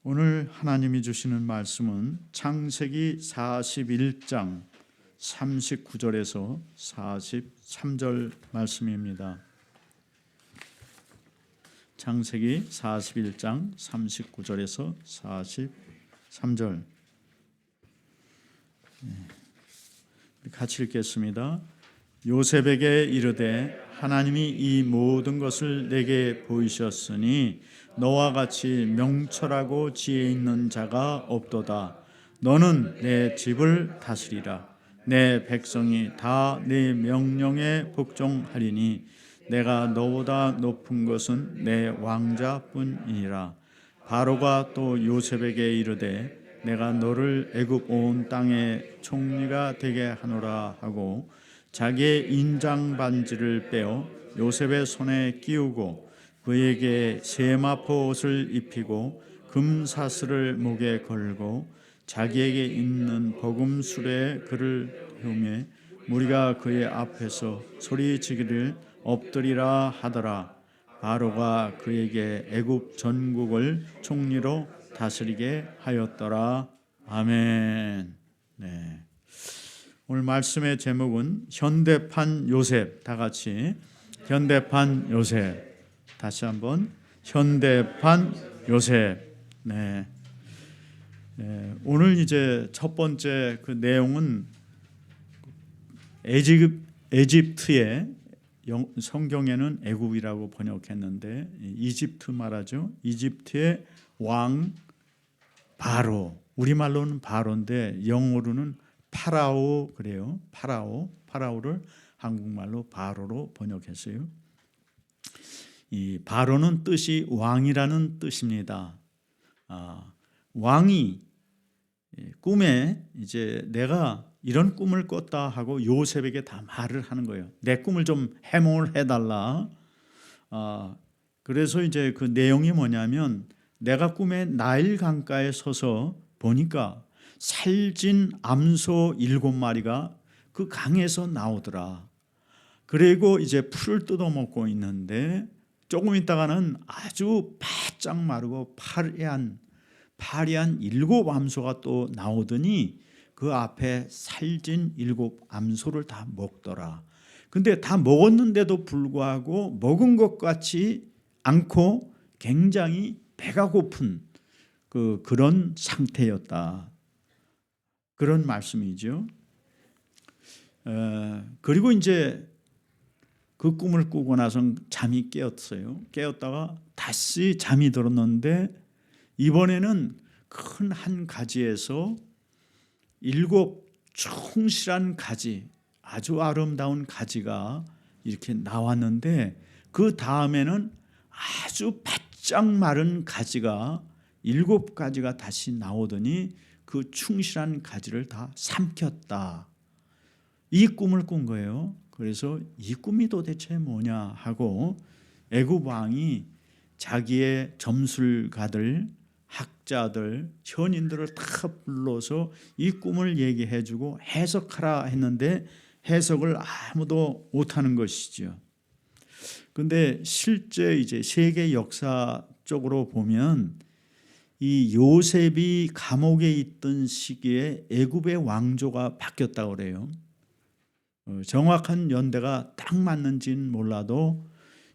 오늘 하나님이 주시는 말씀은 창세기 41장 39절에서 43절 말씀입니다. 창세기 41장 39절에서 43절 같이 읽겠습니다. 요셉에게 이르되 하나님이 이 모든 것을 내게 보이셨으니 너와 같이 명철하고 지혜 있는 자가 없도다. 너는 내 집을 다스리라. 내 백성이 다 내 명령에 복종하리니 내가 너보다 높은 것은 내 왕자뿐이니라. 바로가 또 요셉에게 이르되 내가 너를 애굽 온 땅의 총리가 되게 하노라 하고 자기의 인장 반지를 빼어 요셉의 손에 끼우고 그에게 세마포 옷을 입히고 금사슬을 목에 걸고 자기에게 입는 버금술에 그를 흉에 무리가 그의 앞에서 소리치기를 엎드리라 하더라. 바로가 그에게 애굽 전국을 총리로 다스리게 하였더라. 아멘. 네. 오늘 말씀의 제목은 현대판 요셉. 다 같이 현대판 요셉. 다시 한번 현대판 요셉. 네. 오늘 이제 첫 번째 그 내용은 에집트의 성경에는 애굽이라고 번역했는데 이집트 말하죠. 이집트의 왕 바로, 우리말로는 바로인데 영어로는 파라오 그래요. 파라오를 한국말로 바로로 번역했어요. 이 바로는 뜻이 왕이라는 뜻입니다. 왕이 꿈에 이제 내가 이런 꿈을 꿨다 하고 요셉에게 다 말을 하는 거예요. 내 꿈을 좀 해몽을 해달라. 그래서 이제 그 내용이 뭐냐면 내가 꿈에 나일 강가에 서서 보니까 살찐 암소 7마리가 그 강에서 나오더라. 그리고 이제 풀을 뜯어먹고 있는데 조금 있다가는 아주 바짝 마르고 파리한 7 암소가 또 나오더니 그 앞에 살찐 7 암소를 다 먹더라. 근데 다 먹었는데도 불구하고 먹은 것 같지 않고 굉장히 배가 고픈 그런 상태였다. 그런 말씀이죠. 그리고 이제 그 꿈을 꾸고 나서 잠이 깨었어요. 깨었다가 다시 잠이 들었는데 이번에는 큰 한 가지에서 7 충실한 가지, 아주 아름다운 가지가 이렇게 나왔는데 그 다음에는 아주 바짝 마른 가지가 7가지가 다시 나오더니 그 충실한 가지를 다 삼켰다. 이 꿈을 꾼 거예요. 그래서 이 꿈이 도대체 뭐냐 하고 애굽 왕이 자기의 점술가들, 학자들, 현인들을 다 불러서 이 꿈을 얘기해주고 해석하라 했는데 해석을 아무도 못하는 것이죠. 그런데 실제 이제 세계 역사적으로 보면 이 요셉이 감옥에 있던 시기에 애굽의 왕조가 바뀌었다고 그래요. 정확한 연대가 딱 맞는지는 몰라도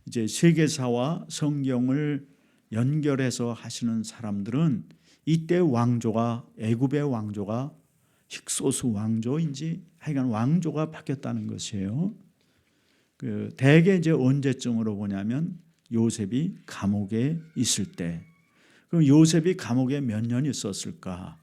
이제 세계사와 성경을 연결해서 하시는 사람들은 이때 왕조가 애굽의 왕조가 힉소스 왕조인지 하여간 왕조가 바뀌었다는 것이에요. 대개 이제 언제쯤으로 보냐면 요셉이 감옥에 있을 때. 그럼 요셉이 감옥에 몇 년 있었을까?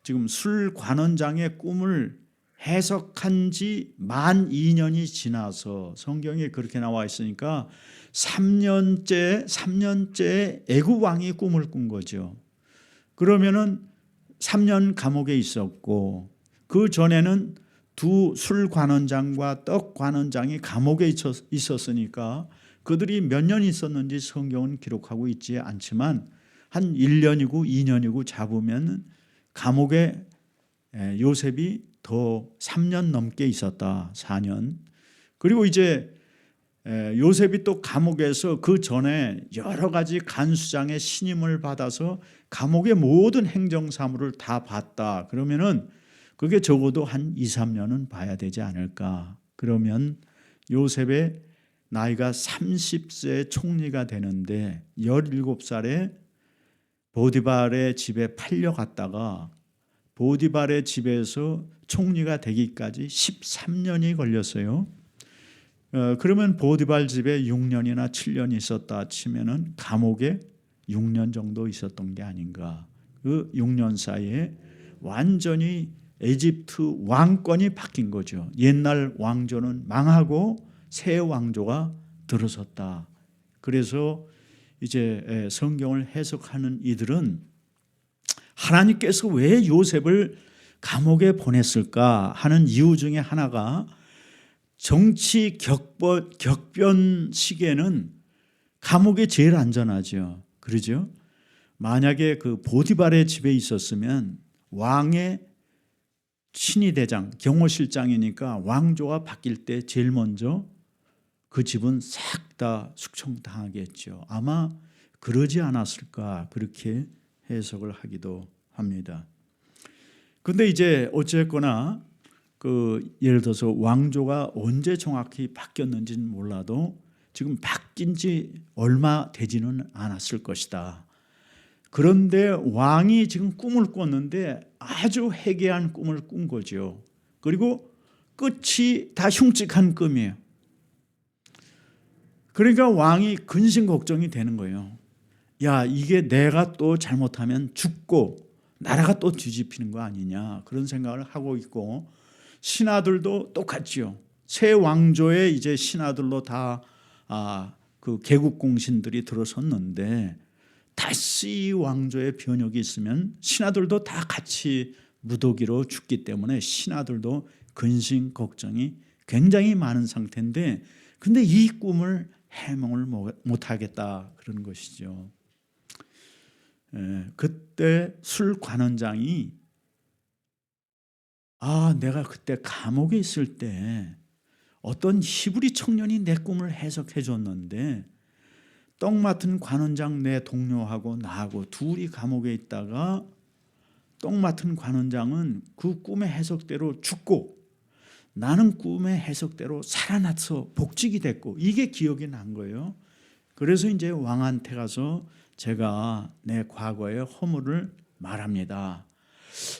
지금 술관원장의 꿈을 해석한 지 만 2년이 지나서 성경에 그렇게 나와 있으니까 3년째 애굽 왕이 꿈을 꾼 거죠. 그러면은 3년 감옥에 있었고 그 전에는 두 술관원장과 떡관원장이 감옥에 있었으니까 그들이 몇 년 있었는지 성경은 기록하고 있지 않지만 한 1년이고 2년이고 잡으면 감옥에 요셉이 더 3년 넘게 있었다. 4년. 그리고 이제 요셉이 또 감옥에서 그 전에 여러 가지 간수장의 신임을 받아서 감옥의 모든 행정사무를 다 봤다. 그러면은 그게 적어도 한 2, 3년은 봐야 되지 않을까. 그러면 요셉의 나이가 30세 총리가 되는데 17살에 보디발의 집에 팔려갔다가 보디발의 집에서 총리가 되기까지 13년이 걸렸어요. 그러면 보디발 집에 6년이나 7년 있었다 치면은 감옥에 6년 정도 있었던 게 아닌가. 그 6년 사이에 완전히 에집트 왕권이 바뀐 거죠. 옛날 왕조는 망하고 새 왕조가 들어섰다. 그래서 이제 성경을 해석하는 이들은 하나님께서 왜 요셉을 감옥에 보냈을까 하는 이유 중에 하나가 정치 격변 시기에는 감옥이 제일 안전하죠. 그러죠? 만약에 그 보디발의 집에 있었으면 왕의 친위대장, 경호실장이니까 왕조가 바뀔 때 제일 먼저 그 집은 싹 다 숙청당하겠죠. 아마 그러지 않았을까 그렇게 해석을 하기도 합니다. 근데 이제 어쨌거나 예를 들어서 왕조가 언제 정확히 바뀌었는지는 몰라도 지금 바뀐 지 얼마 되지는 않았을 것이다. 그런데 왕이 지금 꿈을 꿨는데 아주 해괴한 꿈을 꾼 거죠. 그리고 끝이 다 흉측한 꿈이에요. 그러니까 왕이 근심 걱정이 되는 거예요. 야, 이게 내가 또 잘못하면 죽고 나라가 또 뒤집히는 거 아니냐 그런 생각을 하고 있고 신하들도 똑같죠. 새 왕조의 이제 신하들로 다 그 개국 공신들이 들어섰는데 다시 왕조의 변혁이 있으면 신하들도 다 같이 무더기로 죽기 때문에 신하들도 근심 걱정이 굉장히 많은 상태인데 근데 이 꿈을 해몽을 못하겠다 그런 것이죠. 그때 술 관원장이 내가 그때 감옥에 있을 때 어떤 히브리 청년이 내 꿈을 해석해 줬는데 떡 맡은 관원장 내 동료하고 나하고 둘이 감옥에 있다가 떡 맡은 관원장은 그 꿈의 해석대로 죽고 나는 꿈의 해석대로 살아나서 복직이 됐고 이게 기억이 난 거예요. 그래서 이제 왕한테 가서 제가 내 과거의 허물을 말합니다.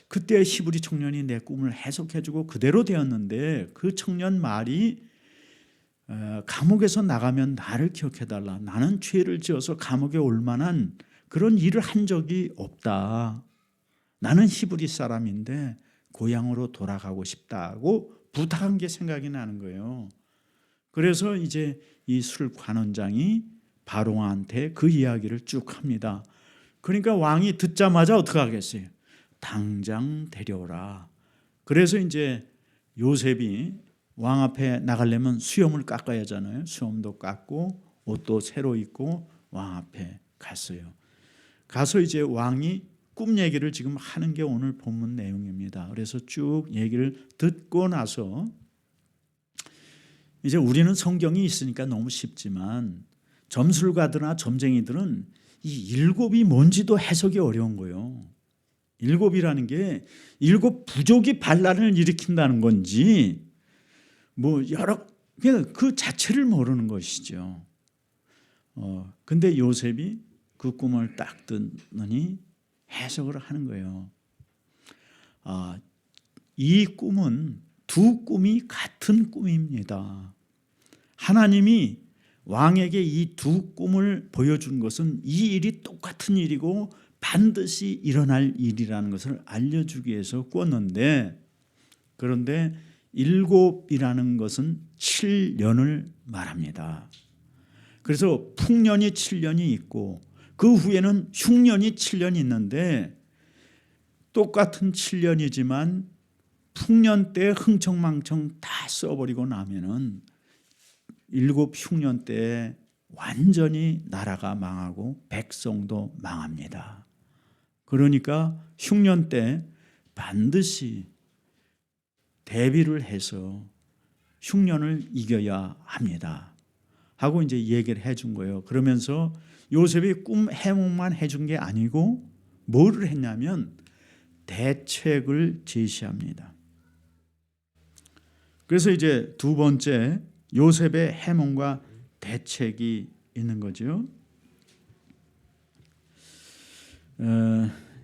그때 히브리 청년이 내 꿈을 해석해주고 그대로 되었는데 그 청년 말이 감옥에서 나가면 나를 기억해달라. 나는 죄를 지어서 감옥에 올 만한 그런 일을 한 적이 없다. 나는 히브리 사람인데 고향으로 돌아가고 싶다고 부탁한 게 생각이 나는 거예요. 그래서 이제 이 술 관원장이 바로왕한테 그 이야기를 쭉 합니다. 그러니까 왕이 듣자마자 어떻게 하겠어요? 당장 데려오라. 그래서 이제 요셉이 왕 앞에 나가려면 수염을 깎아야 하잖아요. 수염도 깎고 옷도 새로 입고 왕 앞에 갔어요. 가서 이제 왕이 꿈 얘기를 지금 하는 게 오늘 본문 내용입니다. 그래서 쭉 얘기를 듣고 나서 이제 우리는 성경이 있으니까 너무 쉽지만 점술가들이나 점쟁이들은 이 7이 뭔지도 해석이 어려운 거예요. 7이라는 게 7 부족이 반란을 일으킨다는 건지 뭐 여러 그냥 그 자체를 모르는 것이죠. 근데 요셉이 그 꿈을 딱 듣더니 해석을 하는 거예요. 이 꿈은 두 꿈이 같은 꿈입니다. 하나님이 왕에게 이 두 꿈을 보여준 것은 이 일이 똑같은 일이고 반드시 일어날 일이라는 것을 알려주기 위해서 꿨는데 그런데 7이라는 것은 7년을 말합니다. 그래서 풍년이 7년이 있고 그 후에는 흉년이 7년이 있는데 똑같은 7년이지만 풍년 때 흥청망청 다 써버리고 나면은 7 흉년 때에 완전히 나라가 망하고 백성도 망합니다. 그러니까 흉년 때 반드시 대비를 해서 흉년을 이겨야 합니다. 하고 이제 얘기를 해준 거예요. 그러면서 요셉이 꿈 해몽만 해준 게 아니고 뭐를 했냐면 대책을 제시합니다. 그래서 이제 두 번째 요셉의 해몽과 대책이 있는 거죠.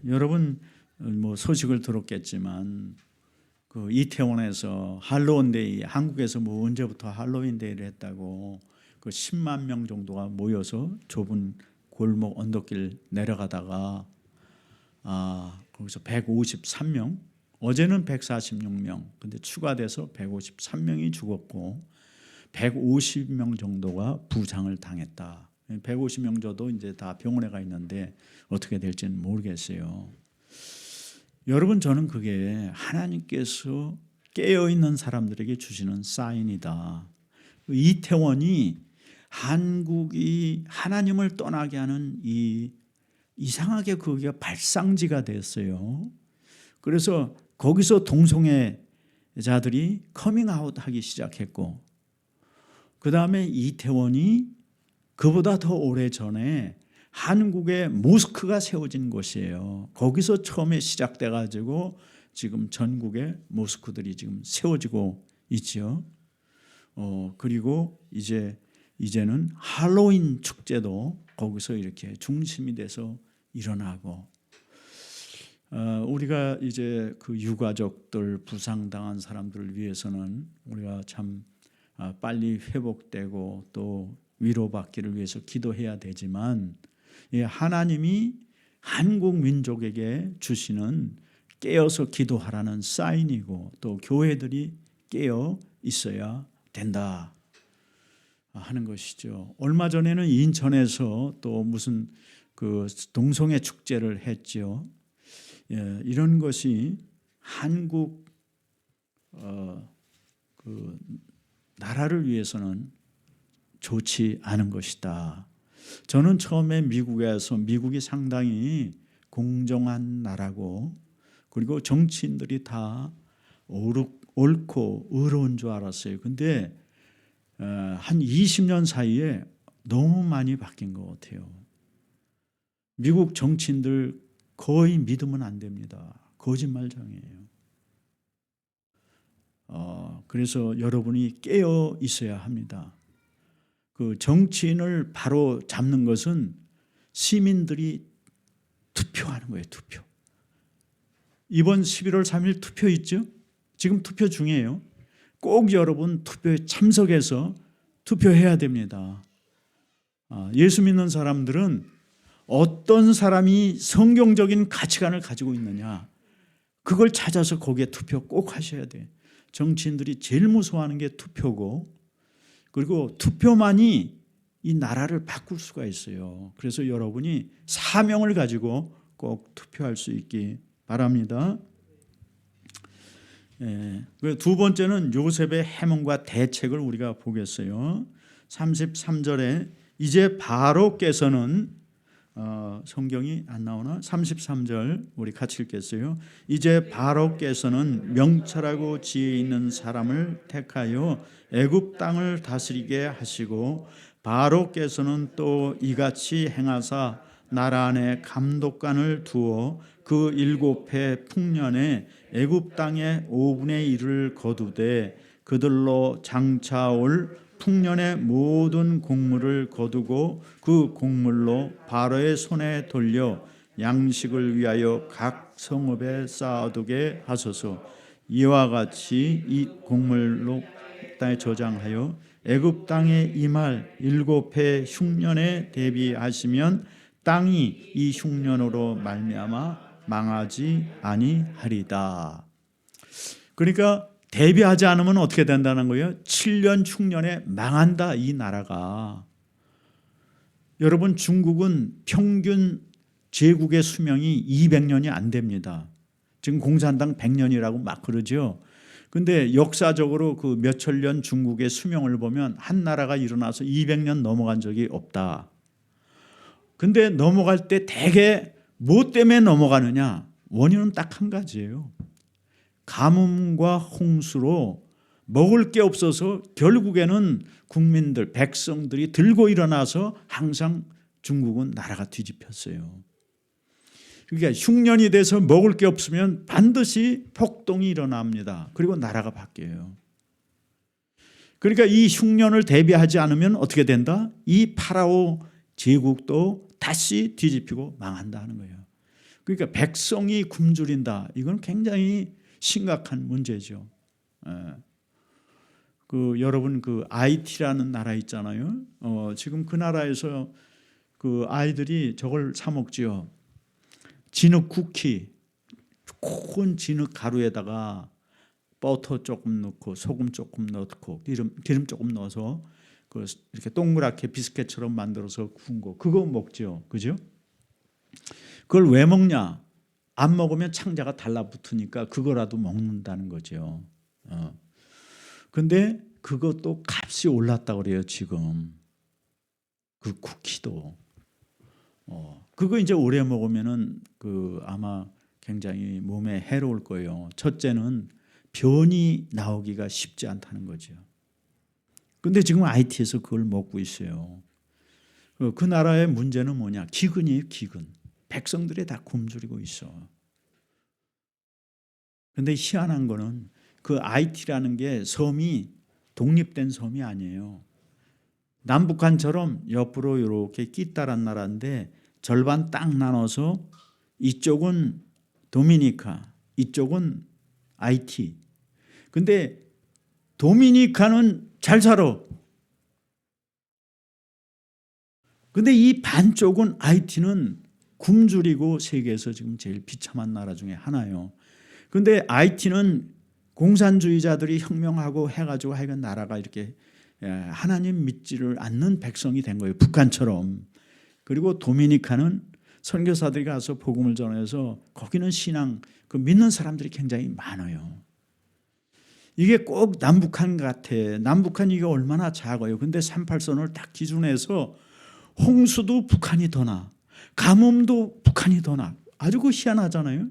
여러분 뭐 소식을 들었겠지만 그 이태원에서 할로윈데이, 한국에서 뭐 언제부터 할로윈데이를 했다고 그 10만 명 정도가 모여서 좁은 골목 언덕길 내려가다가 거기서 153명, 어제는 146명, 근데 추가돼서 153명이 죽었고 150명 정도가 부상을 당했다. 150명 정도 이제 다 병원에 가 있는데 어떻게 될지는 모르겠어요. 여러분, 저는 그게 하나님께서 깨어 있는 사람들에게 주시는 사인이다. 이태원이 한국이 하나님을 떠나게 하는 이 이상하게 그게 발상지가 됐어요. 그래서 거기서 동성애자들이 커밍아웃 하기 시작했고, 그 다음에 이태원이 그보다 더 오래전에 한국의 모스크가 세워진 곳이에요. 거기서 처음에 시작돼 가지고 지금 전국에 모스크들이 지금 세워지고 있죠. 그리고 이제는 할로윈 축제도 거기서 이렇게 중심이 돼서 일어나고, 우리가 이제 그 유가족들, 부상당한 사람들을 위해서는 우리가 참 빨리 회복되고 또 위로받기를 위해서 기도해야 되지만, 하나님이 한국 민족에게 주시는 깨어서 기도하라는 사인이고 또 교회들이 깨어 있어야 된다 하는 것이죠. 얼마 전에는 인천에서 또 무슨 그 동성애 축제를 했죠. 이런 것이 한국 그 나라를 위해서는 좋지 않은 것이다. 저는 처음에 미국에서 미국이 상당히 공정한 나라고 그리고 정치인들이 다 옳고 의로운 줄 알았어요. 근데 한 20년 사이에 너무 많이 바뀐 것 같아요. 미국 정치인들 거의 믿으면 안 됩니다. 거짓말장이에요. 그래서 여러분이 깨어 있어야 합니다. 그 정치인을 바로 잡는 것은 시민들이 투표하는 거예요. 투표. 이번 11월 3일 투표 있죠? 지금 투표 중이에요. 꼭 여러분 투표에 참석해서 투표해야 됩니다. 예수 믿는 사람들은 어떤 사람이 성경적인 가치관을 가지고 있느냐, 그걸 찾아서 거기에 투표 꼭 하셔야 돼요. 정치인들이 제일 무서워하는 게 투표고, 그리고 투표만이 이 나라를 바꿀 수가 있어요. 그래서 여러분이 사명을 가지고 꼭 투표할 수 있기 바랍니다. 두 번째는 요셉의 해몽과 대책을 우리가 보겠어요. 33절에 이제 바로께서는 성경이 안 나오나? 33절 우리 같이 읽겠어요. 이제 바로께서는 명철하고 지혜 있는 사람을 택하여 애굽 땅을 다스리게 하시고, 바로께서는 또 이같이 행하사 나라 안에 감독관을 두어 그 7해 풍년에 애굽 땅의 5분의 1을 거두되 그들로 장차올 풍년의 모든 곡물을 거두고 그 곡물로 바로의 손에 돌려 양식을 위하여 각 성읍에 쌓아두게 하소서. 이와 같이 이 곡물로 땅에 저장하여 애굽 땅에 임할 7해 흉년에 대비하시면 땅이 이 흉년으로 말미암아 망하지 아니하리다. 그러니까 대비하지 않으면 어떻게 된다는 거예요? 7년 흉년에 망한다, 이 나라가. 여러분, 중국은 평균 제국의 수명이 200년이 안 됩니다. 지금 공산당 100년이라고 막 그러죠. 근데 역사적으로 그 몇천 년 중국의 수명을 보면 한 나라가 일어나서 200년 넘어간 적이 없다. 근데 넘어갈 때 대개 뭐 때문에 넘어가느냐? 원인은 딱 한 가지예요. 가뭄과 홍수로 먹을 게 없어서 결국에는 국민들, 백성들이 들고 일어나서 항상 중국은 나라가 뒤집혔어요. 그러니까 흉년이 돼서 먹을 게 없으면 반드시 폭동이 일어납니다. 그리고 나라가 바뀌어요. 그러니까 이 흉년을 대비하지 않으면 어떻게 된다? 이 파라오 제국도 다시 뒤집히고 망한다 하는 거예요. 그러니까 백성이 굶주린다. 이건 굉장히 심각한 문제죠. 여러분 IT라는 나라 있잖아요. 지금 그 나라에서 그 아이들이 저걸 사 먹지요. 진흙 쿠키, 큰 진흙 가루에다가 버터 조금 넣고 소금 조금 넣고 기름 조금 넣어서 이렇게 동그랗게 비스켓처럼 만들어서 구운 거 그거 먹죠, 그죠? 그걸 왜 먹냐? 안 먹으면 창자가 달라붙으니까 그거라도 먹는다는 거죠. 근데 그것도 값이 올랐다고 그래요, 지금. 그 쿠키도. 그거 이제 오래 먹으면은 아마 굉장히 몸에 해로울 거예요. 첫째는 변이 나오기가 쉽지 않다는 거죠. 근데 지금 IT에서 그걸 먹고 있어요. 그 나라의 문제는 뭐냐? 기근이에요, 기근. 백성들이 다 굶주리고 있어. 근데 희한한 거는 그 IT라는 게 섬이 독립된 섬이 아니에요. 남북한처럼 옆으로 이렇게 끼따란 나라인데 절반 딱 나눠서 이쪽은 도미니카, 이쪽은 IT. 근데 도미니카는 잘 살아. 근데 이 반쪽은 IT는 굶주리고 세계에서 지금 제일 비참한 나라 중에 하나예요. 근데 IT는 공산주의자들이 혁명하고 해가지고 하여간 나라가 이렇게 하나님 믿지를 않는 백성이 된 거예요. 북한처럼. 그리고 도미니카는 선교사들이 가서 복음을 전해서 거기는 신앙, 믿는 사람들이 굉장히 많아요. 이게 꼭 남북한 같아. 남북한 이게 얼마나 작아요. 근데 38선을 딱 기준해서 홍수도 북한이 더 나. 가뭄도 북한이 더 나. 아주 희한하잖아요.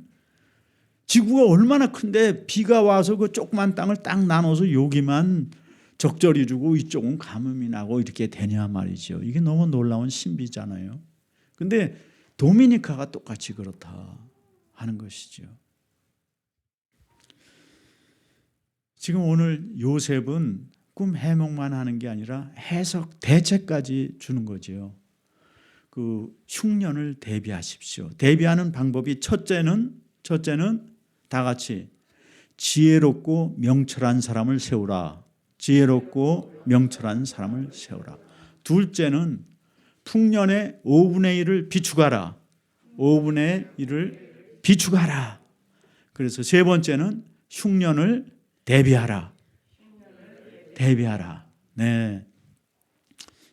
지구가 얼마나 큰데 비가 와서 그 조그만 땅을 딱 나눠서 여기만 적절히 주고 이쪽은 가뭄이 나고 이렇게 되냐 말이죠. 이게 너무 놀라운 신비잖아요. 근데 도미니카가 똑같이 그렇다 하는 것이죠. 지금 오늘 요셉은 꿈 해몽만 하는 게 아니라 해석 대책까지 주는 거죠. 그 흉년을 대비하십시오. 대비하는 방법이 첫째는 다 같이 지혜롭고 명철한 사람을 세우라. 지혜롭고 명철한 사람을 세우라. 둘째는 풍년의 5분의 1을 비축하라. 5분의 1을 비축하라. 그래서 세 번째는 흉년을 대비하라. 대비하라. 네.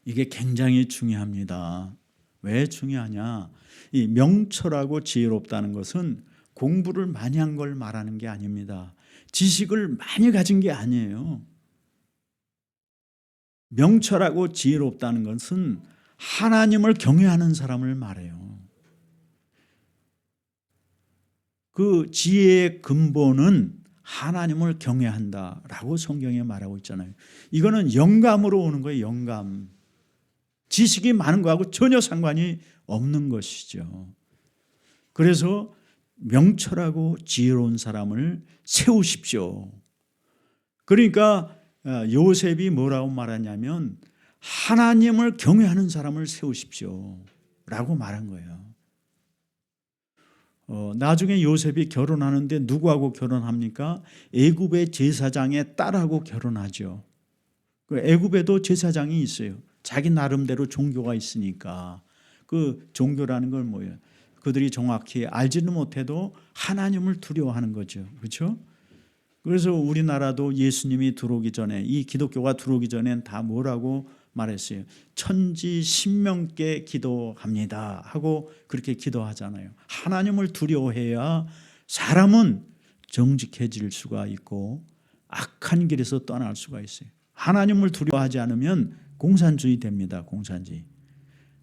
이게 굉장히 중요합니다. 왜 중요하냐? 이 명철하고 지혜롭다는 것은 공부를 많이 한 걸 말하는 게 아닙니다. 지식을 많이 가진 게 아니에요. 명철하고 지혜롭다는 것은 하나님을 경외하는 사람을 말해요. 그 지혜의 근본은 하나님을 경외한다라고 성경에 말하고 있잖아요. 이거는 영감으로 오는 거예요. 영감. 지식이 많은 거하고 전혀 상관이 없는 것이죠. 그래서 명철하고 지혜로운 사람을 세우십시오. 그러니까 요셉이 뭐라고 말하냐면 하나님을 경외하는 사람을 세우십시오 라고 말한 거예요. 나중에 요셉이 결혼하는데 누구하고 결혼합니까? 애굽의 제사장의 딸하고 결혼하죠. 그 애굽에도 제사장이 있어요. 자기 나름대로 종교가 있으니까. 그 종교라는 건 뭐예요? 그들이 정확히 알지는 못해도 하나님을 두려워하는 거죠. 그렇죠? 그래서 우리나라도 예수님이 들어오기 전에, 이 기독교가 들어오기 전엔 다 뭐라고 말했어요? 천지 신명께 기도합니다 하고 그렇게 기도하잖아요. 하나님을 두려워해야 사람은 정직해질 수가 있고 악한 길에서 떠날 수가 있어요. 하나님을 두려워하지 않으면 공산주의 됩니다.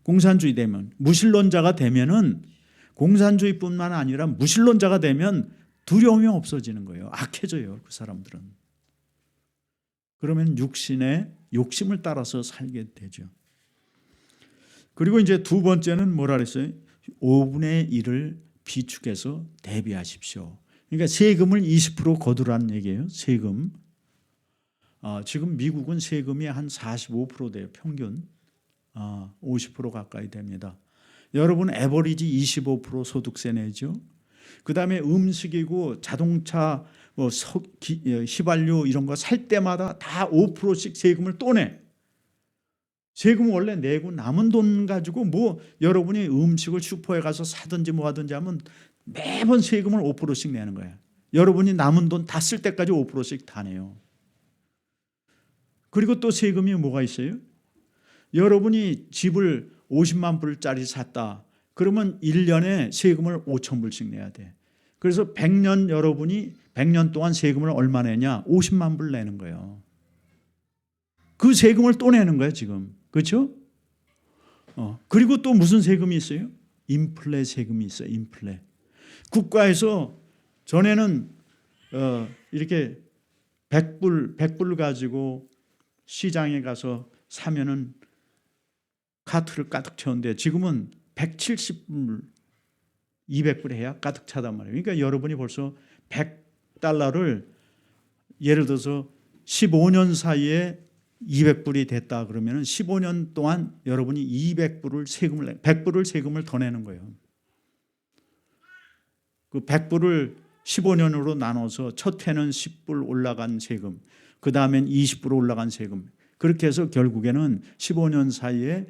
공산주의 되면, 무신론자가 되면은 공산주의뿐만 아니라 무신론자가 되면 두려움이 없어지는 거예요. 악해져요, 그 사람들은. 그러면 육신의 욕심을 따라서 살게 되죠. 그리고 이제 두 번째는 뭐라 그랬어요? 5분의 1을 비축해서 대비하십시오. 그러니까 세금을 20% 거두라는 얘기예요. 세금. 지금 미국은 세금이 한 45% 돼요. 평균 50% 가까이 됩니다. 여러분 에버리지 25% 소득세 내죠. 그 다음에 음식이고 자동차, 휘발유 이런 거 살 때마다 다 5%씩 세금을 또 내. 세금 원래 내고 남은 돈 가지고 뭐 여러분이 음식을 슈퍼에 가서 사든지 뭐 하든지 하면 매번 세금을 5%씩 내는 거예요. 여러분이 남은 돈 다 쓸 때까지 5%씩 다 내요. 그리고 또 세금이 뭐가 있어요? 여러분이 집을 50만 불짜리 샀다. 그러면 1년에 세금을 5천 불씩 내야 돼. 그래서 100년 여러분이 100년 동안 세금을 얼마 내냐? 50만 불 내는 거예요. 그 세금을 또 내는 거예요, 지금. 그렇죠? 그리고 또 무슨 세금이 있어요? 인플레 세금이 있어요. 인플레. 국가에서 전에는 이렇게 100불 가지고 시장에 가서 사면은 카트를 가득 채웠는데 지금은 170불, 200불 해야 가득 차단 말이에요. 그러니까 여러분이 벌써 100달러를 예를 들어서 15년 사이에 200불이 됐다 그러면 15년 동안 여러분이 200불을 세금을 100불을 세금을 더 내는 거예요. 그 100불을 15년으로 나눠서 첫 해는 10불 올라간 세금, 그 다음엔 20불 올라간 세금, 그렇게 해서 결국에는 15년 사이에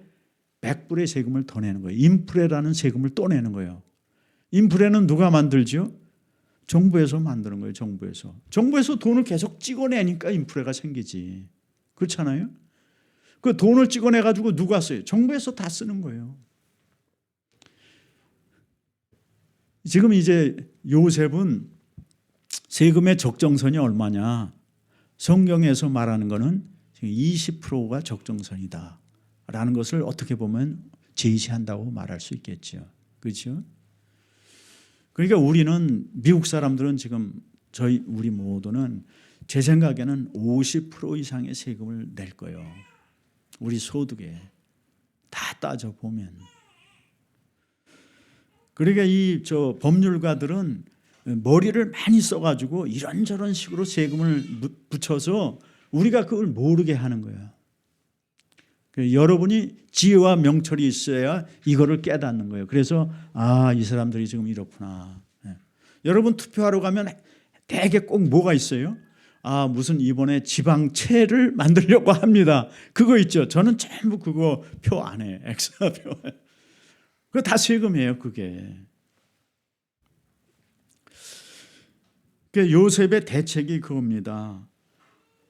100불의 세금을 더 내는 거예요. 인플레라는 세금을 또 내는 거예요. 인플레는 누가 만들죠? 정부에서 만드는 거예요. 정부에서 돈을 계속 찍어내니까 인플레가 생기지. 그렇잖아요? 그 돈을 찍어내 가지고 누가 써요? 정부에서 다 쓰는 거예요. 지금 이제 요셉은 세금의 적정선이 얼마냐? 성경에서 말하는 거는 20%가 적정선이다 라는 것을 어떻게 보면 제시한다고 말할 수 있겠죠. 그렇죠? 그러니까 우리는 미국 사람들은 지금 우리 모두는 제 생각에는 50% 이상의 세금을 낼 거예요. 우리 소득에 다 따져 보면. 그러니까 법률가들은 머리를 많이 써가지고 이런저런 식으로 세금을 붙여서 우리가 그걸 모르게 하는 거예요. 여러분이 지혜와 명철이 있어야 이거를 깨닫는 거예요. 그래서 이 사람들이 지금 이렇구나. 여러분 투표하러 가면 대개 꼭 뭐가 있어요? 무슨 이번에 지방채를 만들려고 합니다. 그거 있죠. 저는 전부 그거 표 안 해. 엑스표. 그거 다 세금이에요. 그게. 요셉의 대책이 그겁니다.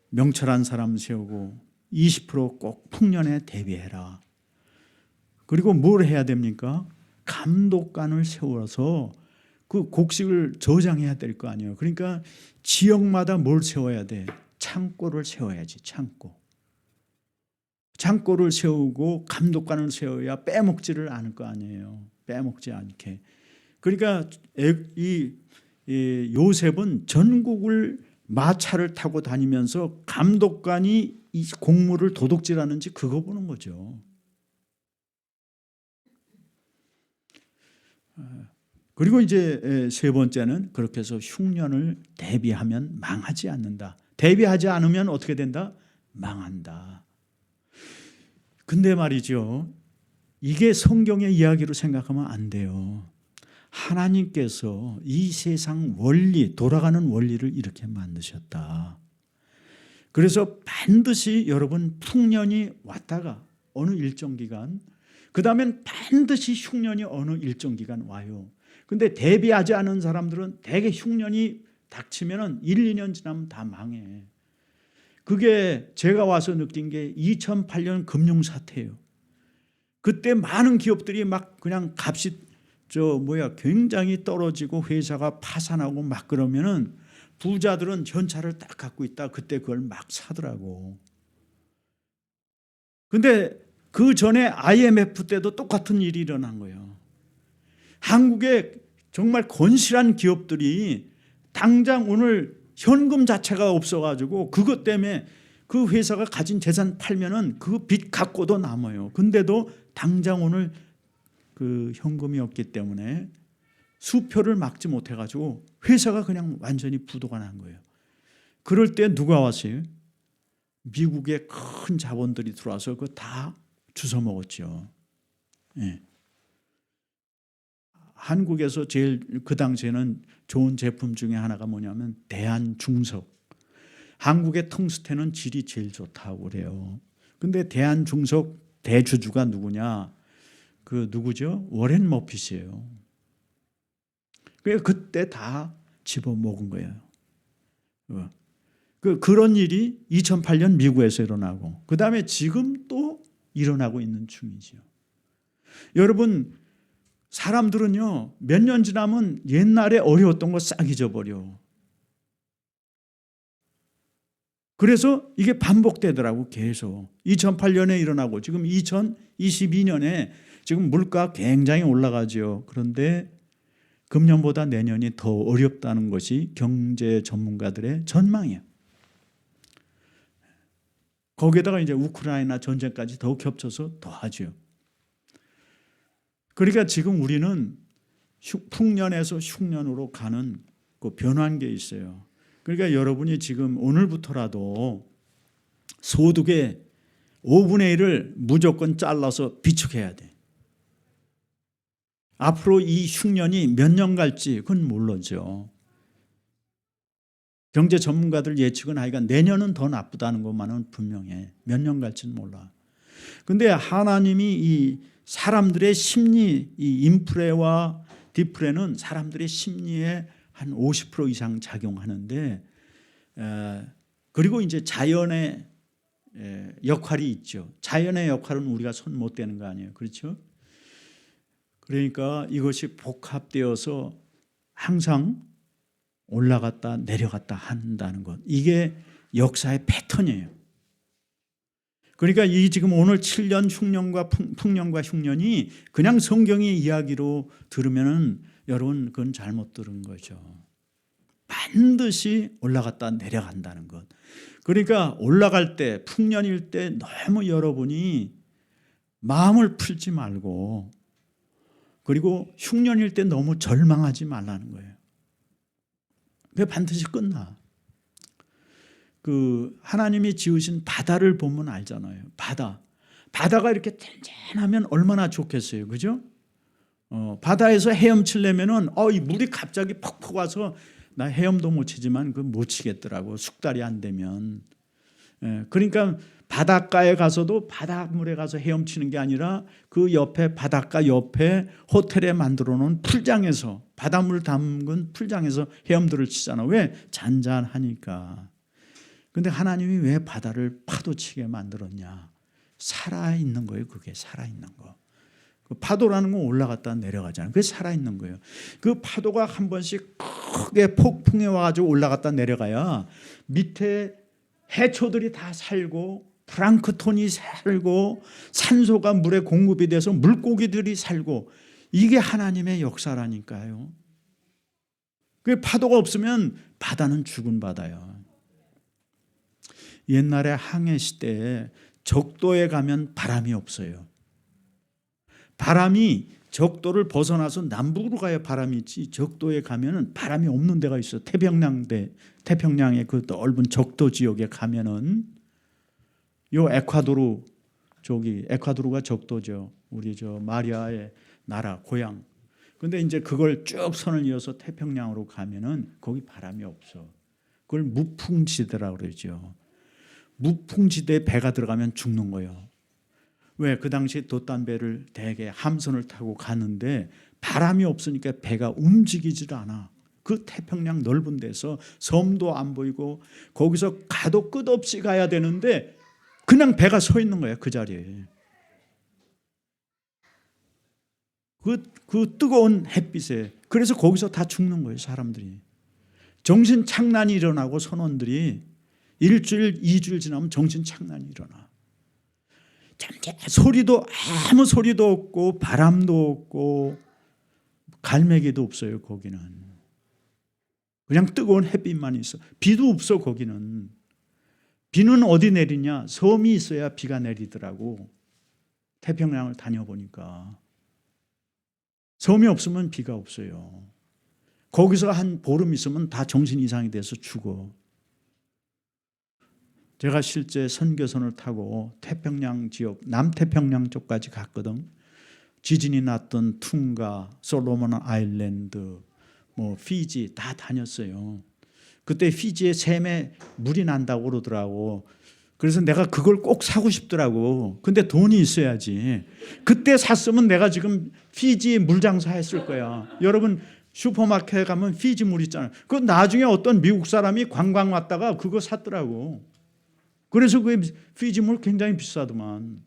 명철한 사람 세우고 20%꼭 풍년에 대비해라. 그리고 뭘 해야 됩니까? 감독관을 세워서 그 곡식을 저장해야 될 거 아니에요. 그러니까 지역마다 뭘 세워야 돼? 창고를 세워야지. 창고를 세우고 감독관을 세워야 빼먹지를 않을 거 아니에요. 빼먹지 않게. 그러니까 이 요셉은 전국을 마차를 타고 다니면서 감독관이 이 곡물을 도둑질하는지 그거 보는 거죠. 그리고 이제 세 번째는 그렇게 해서 흉년을 대비하면 망하지 않는다. 대비하지 않으면 어떻게 된다? 망한다. 근데 말이죠. 이게 성경의 이야기로 생각하면 안 돼요. 하나님께서 이 세상 원리, 돌아가는 원리를 이렇게 만드셨다. 그래서 반드시 여러분 풍년이 왔다가 어느 일정 기간, 그 다음엔 반드시 흉년이 어느 일정 기간 와요. 근데 대비하지 않은 사람들은 대개 흉년이 닥치면 1, 2년 지나면 다 망해. 그게 제가 와서 느낀 게 2008년 금융사태예요. 그때 많은 기업들이 막 그냥 값이 굉장히 떨어지고 회사가 파산하고 막 그러면은 부자들은 현찰을 딱 갖고 있다. 그때 그걸 막 사더라고. 근데 그 전에 IMF 때도 똑같은 일이 일어난 거예요. 한국에 정말 건실한 기업들이 당장 오늘 현금 자체가 없어가지고 그것 때문에 그 회사가 가진 재산 팔면은 그 빚 갖고도 남아요. 근데도 당장 오늘 그 현금이 없기 때문에 수표를 막지 못해가지고 회사가 그냥 완전히 부도가 난 거예요. 그럴 때 누가 왔어요? 미국의 큰 자본들이 들어와서 그거 다 주워 먹었죠. 예. 한국에서 제일 그 당시에는 좋은 제품 중에 하나가 뭐냐면 대한중석. 한국의 텅스텐은 질이 제일 좋다고 그래요. 근데 대한중석 대주주가 누구냐? 그 누구죠? 워렌 머핏이에요. 그때 다 집어먹은 거예요. 그런 일이 2008년 미국에서 일어나고 그 다음에 지금 또 일어나고 있는 중이죠. 여러분, 사람들은요 몇 년 지나면 옛날에 어려웠던 거 싹 잊어버려. 그래서 이게 반복되더라고. 계속 2008년에 일어나고 지금 2022년에 지금 물가 굉장히 올라가죠. 그런데 금년보다 내년이 더 어렵다는 것이 경제 전문가들의 전망이에요. 거기에다가 이제 우크라이나 전쟁까지 더 겹쳐서 더하죠. 그러니까 지금 우리는 풍년에서 흉년으로 가는 그 변환기에 있어요. 그러니까 여러분이 지금 오늘부터라도 소득의 5분의 1을 무조건 잘라서 비축해야 돼. 앞으로 이 흉년이 몇 년 갈지 그건 모르죠. 경제 전문가들 예측은 하여간 내년은 더 나쁘다는 것만은 분명해. 몇 년 갈지는 몰라. 그런데 하나님이 이 사람들의 심리, 이 인프레와 디프레는 사람들의 심리에 한 50% 이상 작용하는데, 그리고 이제 자연의 역할이 있죠. 자연의 역할은 우리가 손 못 대는 거 아니에요. 그렇죠? 그러니까 이것이 복합되어서 항상 올라갔다 내려갔다 한다는 것. 이게 역사의 패턴이에요. 그러니까 이 지금 오늘 7년 흉년과 풍년과 흉년이 그냥 성경의 이야기로 들으면은 여러분 그건 잘못 들은 거죠. 반드시 올라갔다 내려간다는 것. 그러니까 올라갈 때 풍년일 때 너무 여러분이 마음을 풀지 말고, 그리고 흉년일 때 너무 절망하지 말라는 거예요. 그게 반드시 끝나. 그 하나님이 지으신 바다를 보면 알잖아요. 바다가 이렇게 짠짠하면 얼마나 좋겠어요. 그죠? 바다에서 헤엄치려면은 이 물이 갑자기 퍽퍽 와서 나 헤엄도 못 치지만 그 못 치겠더라고. 숙달이 안 되면. 그러니까 바닷가에 가서도 바닷물에 가서 헤엄치는 게 아니라 그 옆에 바닷가 옆에 호텔에 만들어 놓은 풀장에서, 바닷물 담근 풀장에서 헤엄들을 치잖아. 왜? 잔잔하니까. 근데 하나님이 왜 바다를 파도치게 만들었냐? 살아있는 거예요. 그게 살아있는 거. 그 파도라는 건 올라갔다 내려가잖아요. 그게 살아있는 거예요. 그 파도가 한 번씩 크게 폭풍해 와가지고 올라갔다 내려가야 밑에 해초들이 다 살고 플랑크톤이 살고 산소가 물에 공급이 돼서 물고기들이 살고, 이게 하나님의 역사라니까요. 그 파도가 없으면 바다는 죽은 바다예요. 옛날에 항해 시대에 적도에 가면 바람이 없어요. 바람이 적도를 벗어나서 남북으로 가야 바람이 있지, 적도에 가면은 바람이 없는 데가 있어. 태평양의 그 넓은 적도 지역에 가면은, 요 에콰도르 저기 에콰도르가 적도죠. 우리 저 마리아의 나라 고향. 근데 이제 그걸 쭉 선을 이어서 태평양으로 가면은 거기 바람이 없어. 그걸 무풍지대라고 그러죠. 무풍지대에 배가 들어가면 죽는 거예요. 왜? 그 당시 돛단배를 대개 함선을 타고 가는데 바람이 없으니까 배가 움직이질 않아. 그 태평양 넓은 데서 섬도 안 보이고 거기서 가도 끝없이 가야 되는데 그냥 배가 서 있는 거야. 그 자리에. 그 뜨거운 햇빛에. 그래서 거기서 다 죽는 거예요. 사람들이. 정신 착란이 일어나고 선원들이 일주일, 2주일 지나면 정신 착란이 일어나. 소리도 아무 소리도 없고 바람도 없고 갈매기도 없어요. 거기는 그냥 뜨거운 햇빛만 있어. 비도 없어. 거기는 비는 어디 내리냐? 섬이 있어야 비가 내리더라고. 태평양을 다녀보니까 섬이 없으면 비가 없어요. 거기서 한 보름 있으면 다 정신 이상이 돼서 죽어. 제가 실제 선교선을 타고 태평양 지역, 남태평양 쪽까지 갔거든. 지진이 났던 퉁가, 솔로몬 아일랜드, 피지 다 다녔어요. 그때 피지에 샘에 물이 난다고 그러더라고. 그래서 내가 그걸 꼭 사고 싶더라고. 근데 돈이 있어야지. 그때 샀으면 내가 지금 피지 물장사 했을 거야. 여러분 슈퍼마켓에 가면 피지 물 있잖아요. 그 나중에 어떤 미국 사람이 관광 왔다가 그거 샀더라고. 그래서 그 피지 물 굉장히 비싸더만.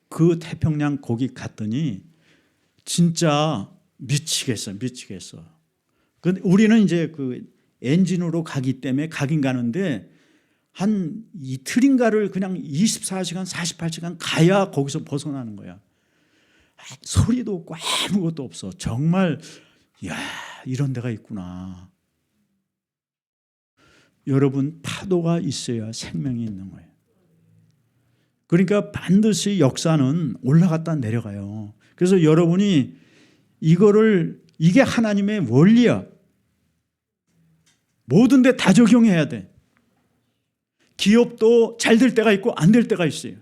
그 태평양 거기 갔더니 진짜 미치겠어. 근데 우리는 이제 그 엔진으로 가기 때문에 가긴 가는데 한 이틀인가를 그냥 24시간, 48시간 가야 거기서 벗어나는 거야. 소리도 없고 아무것도 없어. 정말 야, 이런 데가 있구나. 여러분, 파도가 있어야 생명이 있는 거예요. 그러니까 반드시 역사는 올라갔다 내려가요. 그래서 여러분이 이게 하나님의 원리야. 모든 데 다 적용해야 돼. 기업도 잘 될 때가 있고 안 될 때가 있어요.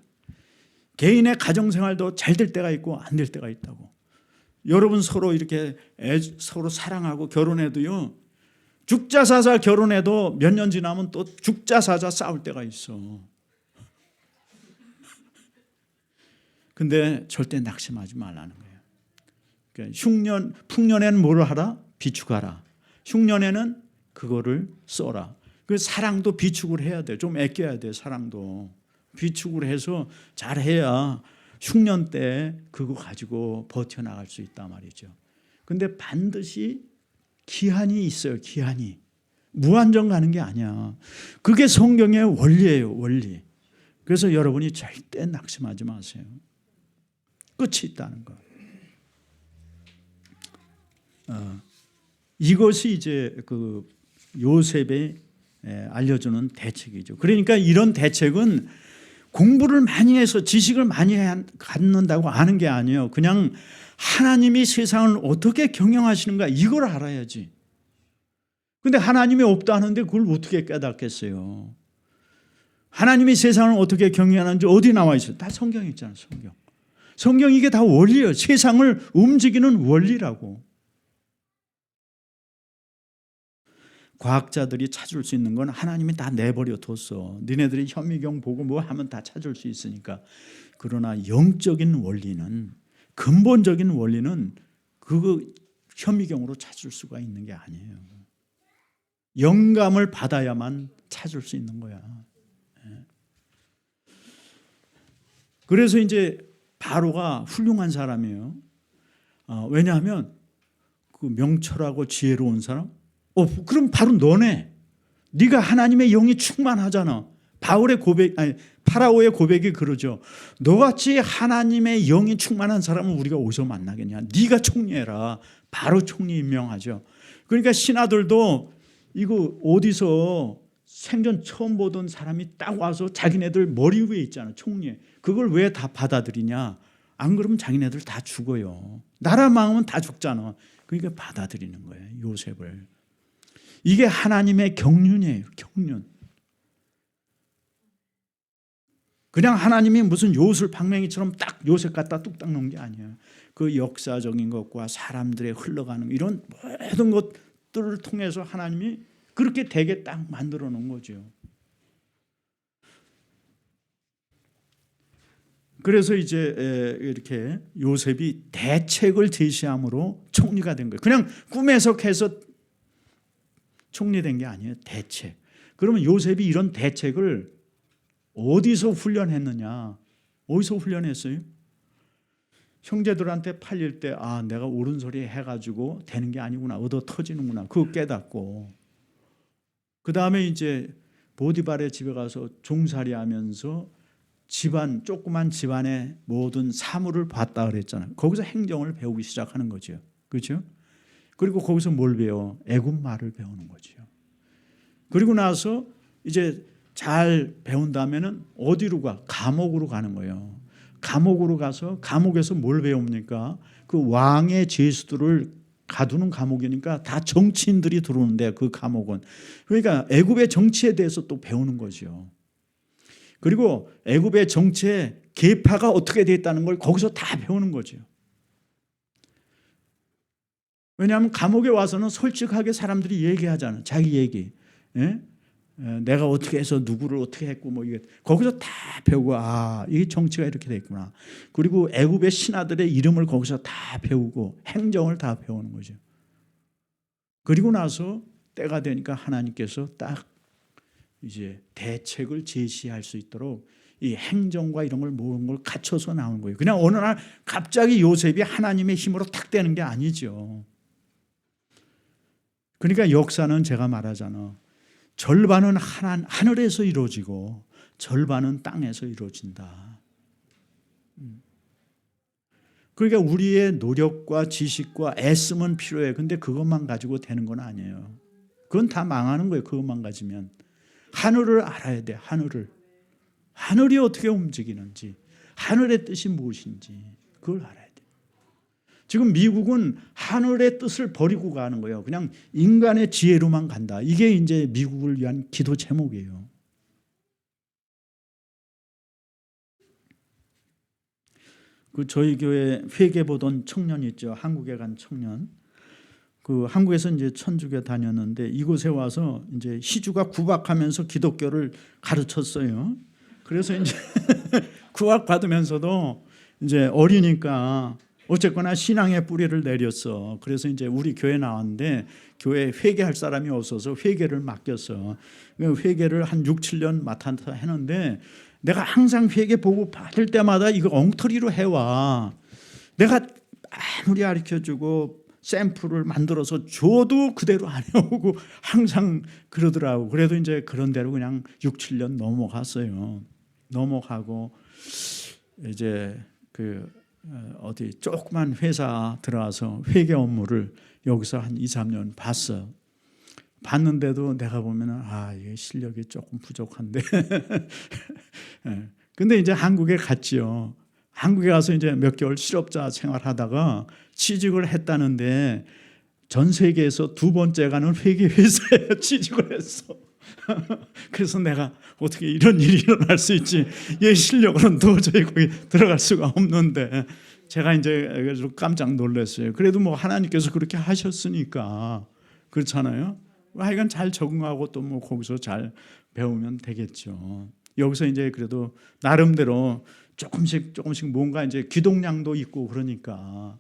개인의 가정생활도 잘 될 때가 있고 안 될 때가 있다고. 여러분 서로 이렇게 서로 사랑하고 결혼해도요. 죽자사자 결혼해도 몇 년 지나면 또 죽자사자 싸울 때가 있어. 근데 절대 낙심하지 말라는 거예요. 그러니까 풍년에는 뭘 하라? 비축하라. 흉년에는 그거를 써라. 그 사랑도 비축을 해야 돼. 좀 아껴야 돼. 사랑도 비축을 해서 잘해야 흉년 때 그거 가지고 버텨나갈 수 있단 말이죠. 근데 반드시 기한이 있어요. 기한이. 무한정 가는 게 아니야. 그게 성경의 원리예요. 원리. 그래서 여러분이 절대 낙심하지 마세요. 끝이 있다는 거. 이것이 이제 그 요셉의 알려주는 대책이죠. 그러니까 이런 대책은 공부를 많이 해서 지식을 많이 갖는다고 아는 게 아니에요. 그냥 하나님이 세상을 어떻게 경영하시는가 이걸 알아야지. 근데 하나님이 없다 하는데 그걸 어떻게 깨닫겠어요? 하나님이 세상을 어떻게 경영하는지 어디 나와 있어요? 다 성경에 있잖아요. 성경 이게 다 원리예요. 세상을 움직이는 원리라고. 과학자들이 찾을 수 있는 건 하나님이 다 내버려 뒀어. 니네들이 현미경 보고 뭐 하면 다 찾을 수 있으니까. 그러나 영적인 원리는, 근본적인 원리는 그거 현미경으로 찾을 수가 있는 게 아니에요. 영감을 받아야만 찾을 수 있는 거야. 그래서 이제 바로가 훌륭한 사람이에요. 왜냐하면 그 명철하고 지혜로운 사람. 그럼 바로 너네. 네가 하나님의 영이 충만하잖아. 파라오의 고백이 그러죠. 너같이 하나님의 영이 충만한 사람은 우리가 어디서 만나겠냐. 네가 총리해라. 바로 총리 임명하죠. 그러니까 신하들도 이거 어디서 생전 처음 보던 사람이 딱 와서 자기네들 머리 위에 있잖아. 총리에. 그걸 왜 다 받아들이냐. 안 그러면 자기네들 다 죽어요. 나라 망하면 다 죽잖아. 그러니까 받아들이는 거예요. 요셉을. 이게 하나님의 경륜이에요. 경륜. 그냥 하나님이 무슨 요술방맹이처럼 딱 요셉 갖다 뚝딱 놓은 게 아니에요. 그 역사적인 것과 사람들의 흘러가는 이런 모든 것들을 통해서 하나님이 그렇게 되게 딱 만들어 놓은 거죠. 그래서 이제 이렇게 요셉이 대책을 제시함으로 총리가 된 거예요. 그냥 꿈 해석해서 총리된 게 아니에요. 대책. 그러면 요셉이 이런 대책을 어디서 훈련했느냐? 어디서 훈련했어요? 형제들한테 팔릴 때 내가 옳은 소리 해가지고 되는 게 아니구나. 얻어 터지는구나. 그거 깨닫고 그 다음에 이제 보디발의 집에 가서 종살이하면서 조그만 집안의 모든 사물을 봤다 그랬잖아요. 거기서 행정을 배우기 시작하는 거죠. 그렇죠? 그리고 거기서 뭘 배워? 애굽 말을 배우는 거죠. 그리고 나서 이제 잘 배운다면은 어디로 가? 감옥으로 가는 거예요. 감옥으로 가서 감옥에서 뭘 배웁니까? 그 왕의 죄수들을 가두는 감옥이니까 다 정치인들이 들어오는데 그 감옥은. 그러니까 애굽의 정치에 대해서 또 배우는 거죠. 그리고 애굽의 정치의 계파가 어떻게 되어 있다는 걸 거기서 다 배우는 거죠. 왜냐하면 감옥에 와서는 솔직하게 사람들이 얘기하잖아요. 자기 얘기. 예? 내가 어떻게 해서 누구를 어떻게 했고 뭐 이게 거기서 다 배우고 이 정치가 이렇게 돼 있구나. 그리고 애굽의 신하들의 이름을 거기서 다 배우고 행정을 다 배우는 거죠. 그리고 나서 때가 되니까 하나님께서 딱 이제 대책을 제시할 수 있도록 이 행정과 이런 걸 모든 걸 갖춰서 나오는 거예요. 그냥 어느 날 갑자기 요셉이 하나님의 힘으로 탁 되는 게 아니죠. 그러니까 역사는 제가 말하잖아. 절반은 하늘에서 이루어지고 절반은 땅에서 이루어진다. 그러니까 우리의 노력과 지식과 애씀은 필요해. 근데 그것만 가지고 되는 건 아니에요. 그건 다 망하는 거예요. 그것만 가지면. 하늘을 알아야 돼. 하늘이 어떻게 움직이는지, 하늘의 뜻이 무엇인지 그걸 알아야 돼. 지금 미국은 하늘의 뜻을 버리고 가는 거예요. 그냥 인간의 지혜로만 간다. 이게 이제 미국을 위한 기도 제목이에요. 그 저희 교회 회계 보던 청년 있죠. 한국에 간 청년. 그 한국에서 이제 천주교 다녔는데 이곳에 와서 이제 희주가 구박하면서 기독교를 가르쳤어요. 그래서 이제 구박 받으면서도 이제 어리니까 어쨌거나 신앙의 뿌리를 내렸어. 그래서 이제 우리 교회 나왔는데 교회 회개할 사람이 없어서 회개를 맡겼어. 회개를 한 6, 7년 맡아서 했는데 내가 항상 회개 보고 받을 때마다 이거 엉터리로 해와. 내가 아무리 가르쳐주고 샘플을 만들어서 줘도 그대로 안 해오고 항상 그러더라고. 그래도 이제 그런 대로 그냥 6, 7년 넘어갔어요. 넘어가고 이제 그 어디 조그만 회사 들어와서 회계 업무를 여기서 한 2, 3년 봤어. 봤는데도 내가 보면은 이게 실력이 조금 부족한데. 근데 이제 한국에 갔지요. 한국에 가서 이제 몇 개월 실업자 생활하다가 취직을 했다는데 전 세계에서 두 번째 가는 회계 회사에 취직을 했어. 그래서 내가 어떻게 이런 일이 일어날 수 있지? 얘 실력으로는 도저히 거기 들어갈 수가 없는데 제가 이제 깜짝 놀랐어요. 그래도 뭐 하나님께서 그렇게 하셨으니까 그렇잖아요. 하여간 잘 적응하고 또 뭐 거기서 잘 배우면 되겠죠. 여기서 이제 그래도 나름대로 조금씩 뭔가 이제 기동량도 있고 그러니까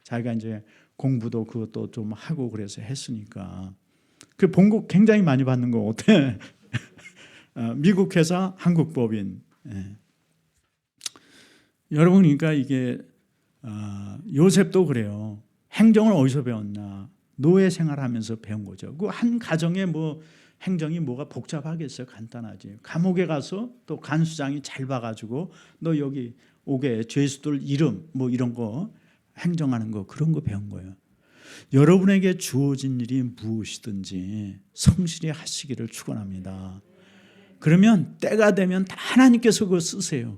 자기가 이제 공부도 그것도 좀 하고 그래서 했으니까 그 봉급 굉장히 많이 받는 거 어때? 미국 회사 한국 법인. 여러분 그러니까 이게 요셉도 그래요. 행정을 어디서 배웠나? 노예 생활하면서 배운 거죠. 그 한 가정에 뭐 행정이 뭐가 복잡하겠어요? 간단하지. 감옥에 가서 또 간수장이 잘 봐가지고 너 여기 오게 죄수들 이름 뭐 이런 거 행정하는 거 그런 거 배운 거예요. 여러분에게 주어진 일이 무엇이든지 성실히 하시기를 축원합니다. 그러면 때가 되면 다 하나님께서 그거 쓰세요.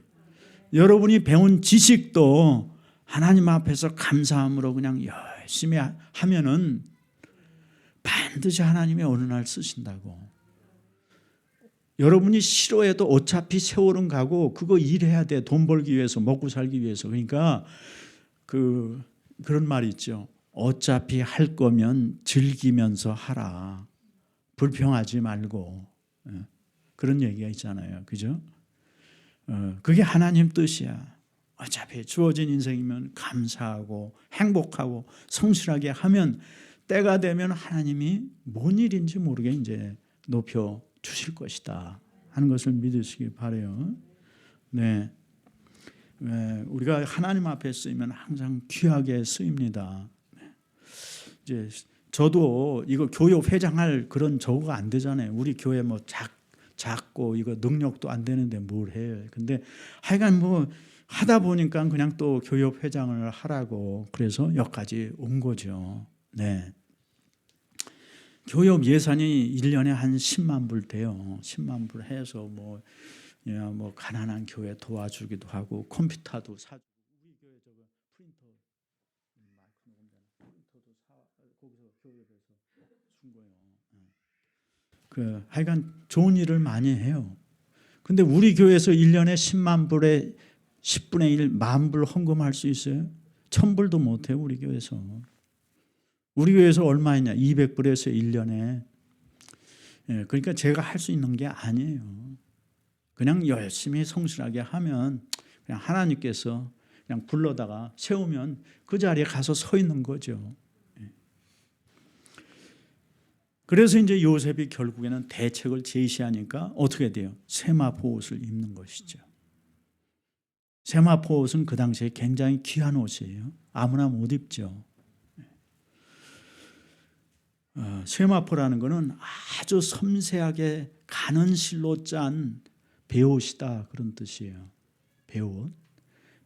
여러분이 배운 지식도 하나님 앞에서 감사함으로 그냥 열심히 하면은 반드시 하나님이 어느 날 쓰신다고. 여러분이 싫어해도 어차피 세월은 가고 그거 일해야 돼. 돈 벌기 위해서, 먹고 살기 위해서. 그러니까 그런 말이 있죠. 어차피 할 거면 즐기면서 하라. 불평하지 말고. 그런 얘기가 있잖아요. 그죠? 그게 하나님 뜻이야. 어차피 주어진 인생이면 감사하고 행복하고 성실하게 하면 때가 되면 하나님이 뭔 일인지 모르게 이제 높여 주실 것이다 하는 것을 믿으시기 바라요. 네, 우리가 하나님 앞에 쓰이면 항상 귀하게 쓰입니다. 이제 저도 이거 교회 회장할 그런 저거가 안 되잖아요. 우리 교회 뭐 작고 이거 능력도 안 되는데 뭘 해요. 근데 하여간 뭐 하다 보니까 그냥 또 교육 회장을 하라고 그래서 여기까지 온 거죠. 네. 교육 예산이 1년에 한 10만 불 돼요. 10만 불 해서 뭐 가난한 교회 도와주기도 하고 컴퓨터도 사주고 우리 교회 저거 프린터도 거기서 교회에서 준 거예요. 하여간 좋은 일을 많이 해요. 근데 우리 교회에서 1년에 10만 불에 10분의 1, 10,000불 헌금할 수 있어요? 1,000불도 못해요, 우리 교회에서. 우리 교회에서 얼마이냐? 200불에서 1년에. 그러니까 제가 할 수 있는 게 아니에요. 그냥 열심히 성실하게 하면 그냥 하나님께서 그냥 불러다가 세우면 그 자리에 가서 서 있는 거죠. 그래서 이제 요셉이 결국에는 대책을 제시하니까 어떻게 돼요? 세마포 옷을 입는 것이죠. 세마포 옷은 그 당시에 굉장히 귀한 옷이에요. 아무나 못 입죠. 세마포라는 것은 아주 섬세하게 가는 실로 짠 베옷이다, 그런 뜻이에요. 베옷.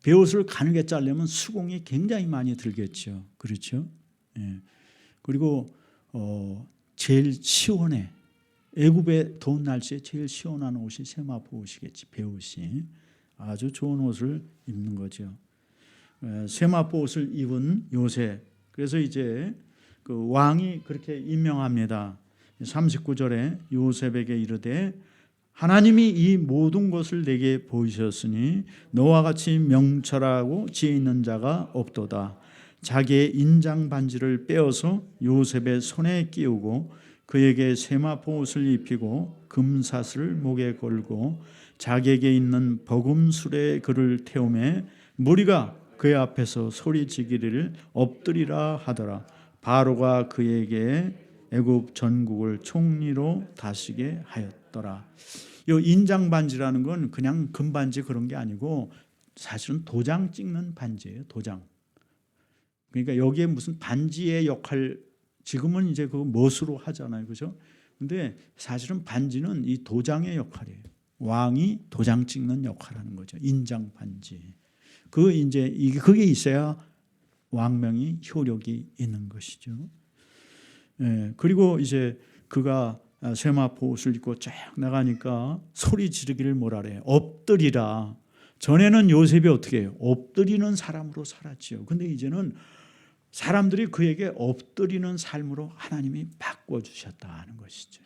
베옷을 가늘게 자르려면 수공이 굉장히 많이 들겠죠. 그렇죠? 그리고 제일 시원해. 애굽의 더운 날씨에 제일 시원한 옷이 세마포 옷이겠지. 베옷이. 아주 좋은 옷을 입는 거죠. 세마포 옷을 입은 요셉. 그래서 이제 그 왕이 그렇게 임명합니다. 39절에 요셉에게 이르되 하나님이 이 모든 것을 내게 보이셨으니 너와 같이 명철하고 지혜 있는 자가 없도다. 자기의 인장 반지를 빼어서 요셉의 손에 끼우고 그에게 세마포 옷을 입히고 금사슬을 목에 걸고 자기에게 있는 버금술에 그를 태우매 무리가 그의 앞에서 소리지기를 엎드리라 하더라. 바로가 그에게 애굽 전국을 총리로 다스리게 하였더라. 이 인장 반지라는 건 그냥 금반지 그런 게 아니고 사실은 도장 찍는 반지예요. 도장. 그러니까 여기에 무슨 반지의 역할, 지금은 이제 그거 못으로 하잖아요, 그죠? 근데 사실은 반지는 이 도장의 역할이에요. 왕이 도장 찍는 역할하는 거죠. 인장 반지. 그게 있어야 왕명이 효력이 있는 것이죠. 그리고 이제 그가 세마포 옷을 입고 쫙 나가니까 소리 지르기를 뭐라 그래요? 엎드리라. 전에는 요셉이 어떻게 해요? 엎드리는 사람으로 살았지요. 근데 이제는 사람들이 그에게 엎드리는 삶으로 하나님이 바꿔주셨다는 것이죠.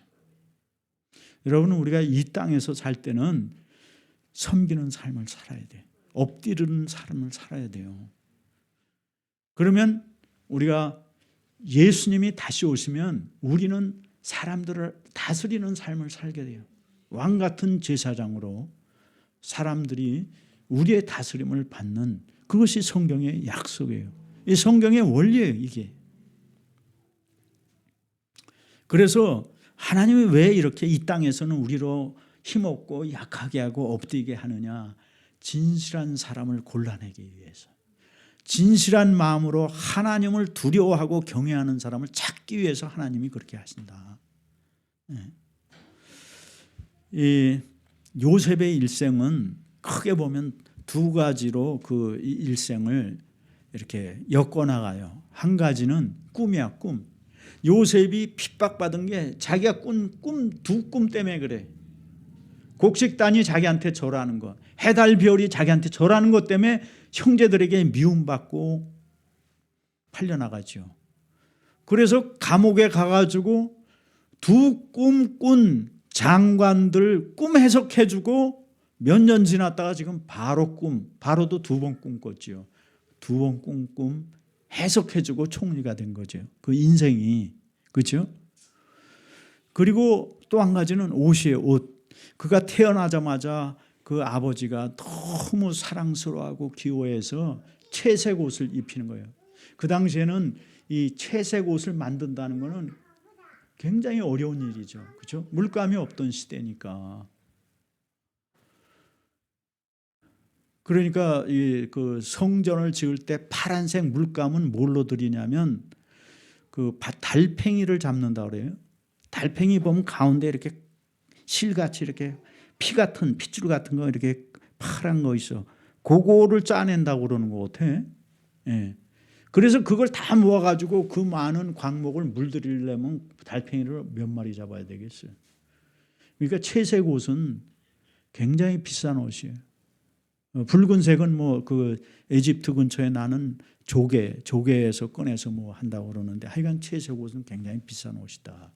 여러분, 우리가 이 땅에서 살 때는 섬기는 삶을 살아야 돼. 엎드리는 삶을 살아야 돼요. 그러면 우리가 예수님이 다시 오시면 우리는 사람들을 다스리는 삶을 살게 돼요. 왕 같은 제사장으로 사람들이 우리의 다스림을 받는, 그것이 성경의 약속이에요. 이 성경의 원리예요, 이게. 그래서 하나님이 왜 이렇게 이 땅에서는 우리로 힘없고 약하게 하고 엎드리게 하느냐? 진실한 사람을 골라내기 위해서. 진실한 마음으로 하나님을 두려워하고 경외하는 사람을 찾기 위해서 하나님이 그렇게 하신다. 이 요셉의 일생은 크게 보면 두 가지로 그 일생을 이렇게 엮어나가요. 한 가지는 꿈이야, 꿈. 요셉이 핍박받은 게 자기가 두 꿈 때문에 그래. 곡식단이 자기한테 절하는 거, 해달 별이 자기한테 절하는 것 때문에 형제들에게 미움받고 팔려나가죠. 그래서 감옥에 가가지고 두 꿈 꾼 장관들 꿈 해석해주고 몇 년 지났다가 지금 바로도 두 번 꿈꿨죠. 두 번 꿈 해석해주고 총리가 된 거죠. 그 인생이. 그렇죠? 그리고 또 한 가지는 옷이에요. 옷. 그가 태어나자마자 그 아버지가 너무 사랑스러워하고 귀여워해서 채색 옷을 입히는 거예요. 그 당시에는 이 채색 옷을 만든다는 것은 굉장히 어려운 일이죠. 그렇죠? 물감이 없던 시대니까. 그러니까 그 성전을 지을 때 파란색 물감은 뭘로 드리냐면 그 달팽이를 잡는다 그래요. 달팽이 보면 가운데 이렇게 실같이 이렇게 핏줄 같은 거 이렇게 파란 거 있어. 그거를 짜낸다고 그러는 것 같아. 예. 그래서 그걸 다 모아가지고 그 많은 광목을 물들이려면 달팽이를 몇 마리 잡아야 되겠어요. 그러니까 채색 옷은 굉장히 비싼 옷이에요. 붉은색은 뭐 그 에집트 근처에 나는 조개에서 꺼내서 뭐 한다고 그러는데 하여간 채색 옷은 굉장히 비싼 옷이다.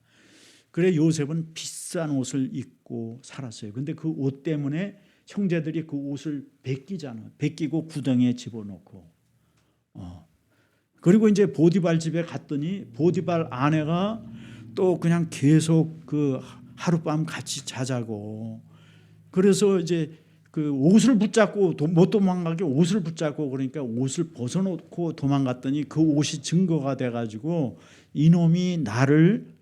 그래 요셉은 비싼 옷을 입고 살았어요. 근데 그 옷 때문에 형제들이 그 옷을 베끼잖아. 베끼고 구덩이에 집어넣고. 그리고 이제 보디발 집에 갔더니 보디발 아내가 또 그냥 계속 그 하룻밤 같이 자자고. 그래서 이제 그 옷을 붙잡고 못 도망가게 옷을 붙잡고 그러니까 옷을 벗어놓고 도망갔더니 그 옷이 증거가 돼가지고 이놈이 나를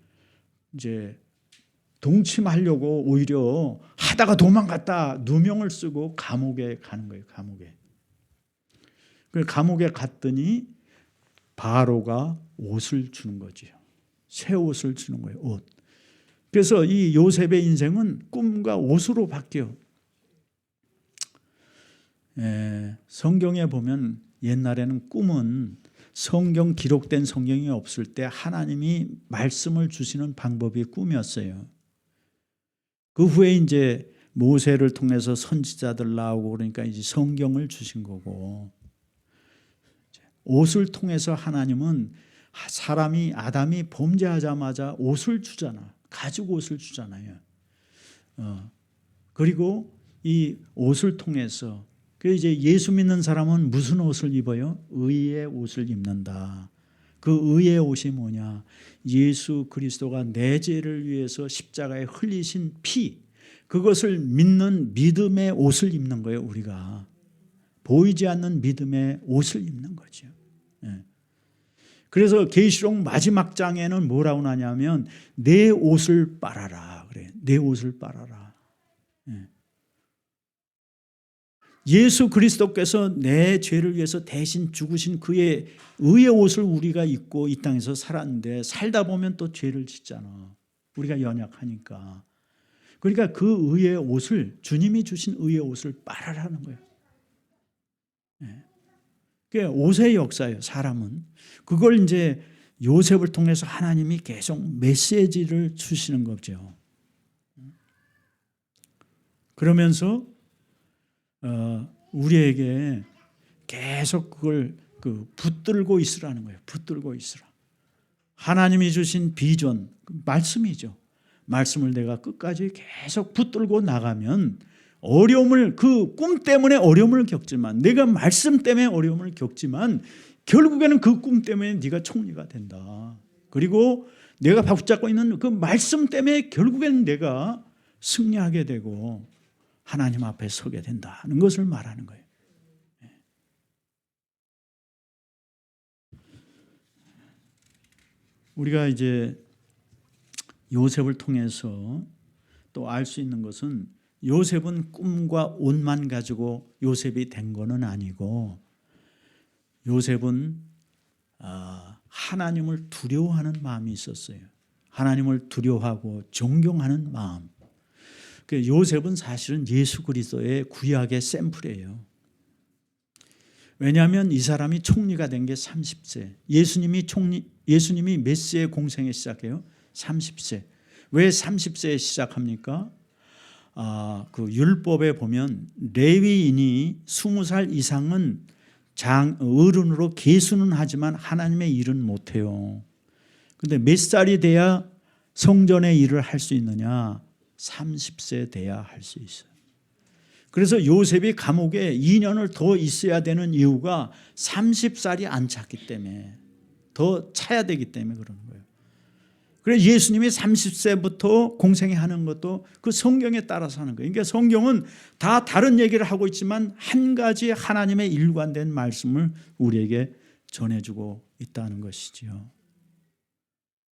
이제 동침하려고 오히려 하다가 도망갔다 누명을 쓰고 감옥에 가는 거예요. 감옥에 갔더니 바로가 옷을 주는 거죠. 새 옷을 주는 거예요. 옷. 그래서 이 요셉의 인생은 꿈과 옷으로 바뀌어. 성경에 보면 옛날에는 꿈은 성경 기록된 성경이 없을 때 하나님이 말씀을 주시는 방법이 꿈이었어요. 그 후에 이제 모세를 통해서 선지자들 나오고 그러니까 이제 성경을 주신 거고, 옷을 통해서 하나님은 사람이 아담이 범죄하자마자 옷을 주잖아. 가죽 옷을 주잖아요. 그리고 이 옷을 통해서 그 이제 예수 믿는 사람은 무슨 옷을 입어요? 의의 옷을 입는다. 그 의의 옷이 뭐냐? 예수 그리스도가 내 죄를 위해서 십자가에 흘리신 피, 그것을 믿는 믿음의 옷을 입는 거예요. 우리가 보이지 않는 믿음의 옷을 입는 거죠. 그래서 계시록 마지막 장에는 뭐라고 나냐면 내 옷을 빨아라 그래. 내 옷을 빨아라. 예수 그리스도께서 내 죄를 위해서 대신 죽으신 그의 의의 옷을 우리가 입고 이 땅에서 살았는데 살다 보면 또 죄를 짓잖아. 우리가 연약하니까. 그러니까 그 의의 옷을 주님이 주신 의의 옷을 빨아라는 거예요. 그게 옷의 역사예요. 사람은. 그걸 이제 요셉을 통해서 하나님이 계속 메시지를 주시는 거죠. 그러면서 우리에게 계속 그걸 붙들고 있으라는 거예요. 붙들고 있으라. 하나님이 주신 비전, 말씀이죠. 말씀을 내가 끝까지 계속 붙들고 나가면 어려움을, 그 꿈 때문에 어려움을 겪지만, 내가 말씀 때문에 어려움을 겪지만 결국에는 그 꿈 때문에 네가 총리가 된다. 그리고 내가 붙잡고 있는 그 말씀 때문에 결국에는 내가 승리하게 되고 하나님 앞에 서게 된다는 것을 말하는 거예요. 우리가 이제 요셉을 통해서 또 알 수 있는 것은 요셉은 꿈과 옷만 가지고 요셉이 된 거는 아니고, 요셉은 하나님을 두려워하는 마음이 있었어요. 하나님을 두려워하고 존경하는 마음. 요셉은 사실은 예수 그리스도의 구약의 샘플이에요. 왜냐하면 이 사람이 총리가 된 게 30세. 예수님이 몇 세에 공생에 시작해요? 30세. 왜 30세에 시작합니까? 그 율법에 보면 레위인이 20살 이상은 어른으로 계수는 하지만 하나님의 일은 못해요. 그런데 몇 살이 돼야 성전의 일을 할 수 있느냐? 30세 돼야 할 수 있어요. 그래서 요셉이 감옥에 2년을 더 있어야 되는 이유가 30살이 안 찼기 때문에, 더 차야 되기 때문에 그러는 거예요. 그래서 예수님이 30세부터 공생애 하는 것도 그 성경에 따라서 하는 거예요. 그러니까 성경은 다 다른 얘기를 하고 있지만 한 가지 하나님의 일관된 말씀을 우리에게 전해주고 있다는 것이지요.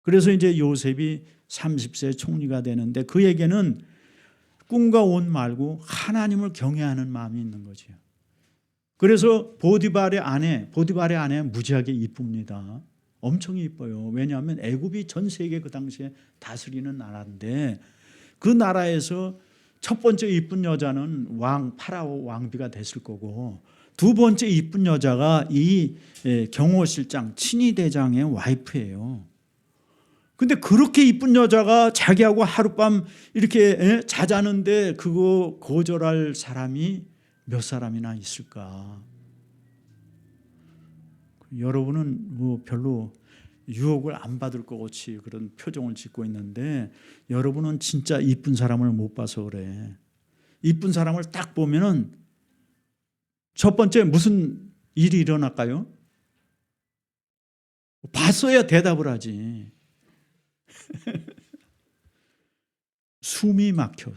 그래서 이제 요셉이 30세 총리가 되는데 그에게는 꿈과 옷 말고 하나님을 경외하는 마음이 있는 거죠. 그래서 보디발의 아내 무지하게 이쁩니다. 엄청 이뻐요. 왜냐하면 애굽이 전 세계 그 당시에 다스리는 나라인데, 그 나라에서 첫 번째 이쁜 여자는 파라오 왕비가 됐을 거고, 두 번째 이쁜 여자가 이 경호실장 친위대장의 와이프예요. 근데 그렇게 이쁜 여자가 자기하고 하룻밤 이렇게 자자는데 그거 거절할 사람이 몇 사람이나 있을까? 여러분은 뭐 별로 유혹을 안 받을 것 같이 그런 표정을 짓고 있는데 여러분은 진짜 이쁜 사람을 못 봐서 그래. 이쁜 사람을 딱 보면은 첫 번째 무슨 일이 일어날까요? 봤어야 대답을 하지. 숨이 막혀.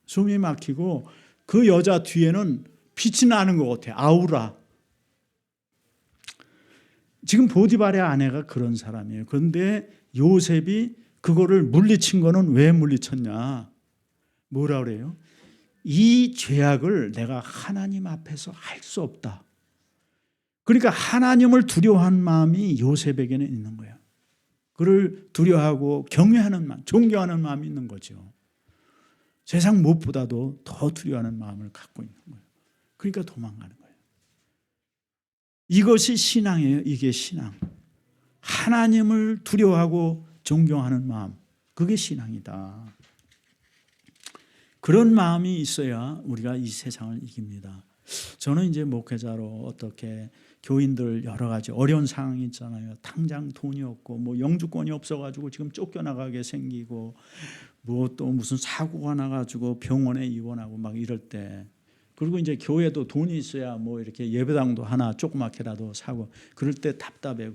숨이 막히고 그 여자 뒤에는 빛이 나는 것 같아. 아우라. 지금 보디발의 아내가 그런 사람이에요. 그런데 요셉이 그거를 물리친 거는 왜 물리쳤냐? 뭐라 그래요? 이 죄악을 내가 하나님 앞에서 할 수 없다. 그러니까 하나님을 두려워하는 마음이 요셉에게는 있는 거예요. 그를 두려워하고 경외하는 마음, 존경하는 마음이 있는 거죠. 세상 무엇보다도 더 두려워하는 마음을 갖고 있는 거예요. 그러니까 도망가는 거예요. 이것이 신앙이에요. 이게 신앙. 하나님을 두려워하고 존경하는 마음. 그게 신앙이다. 그런 마음이 있어야 우리가 이 세상을 이깁니다. 저는 이제 목회자로 어떻게 교인들 여러 가지 어려운 상황이 있잖아요. 당장 돈이 없고 뭐 영주권이 없어가지고 지금 쫓겨나가게 생기고 뭐 또 무슨 사고가 나가지고 병원에 입원하고 막 이럴 때, 그리고 이제 교회도 돈이 있어야 뭐 이렇게 예배당도 하나 조그맣게라도 사고 그럴 때 답답해요.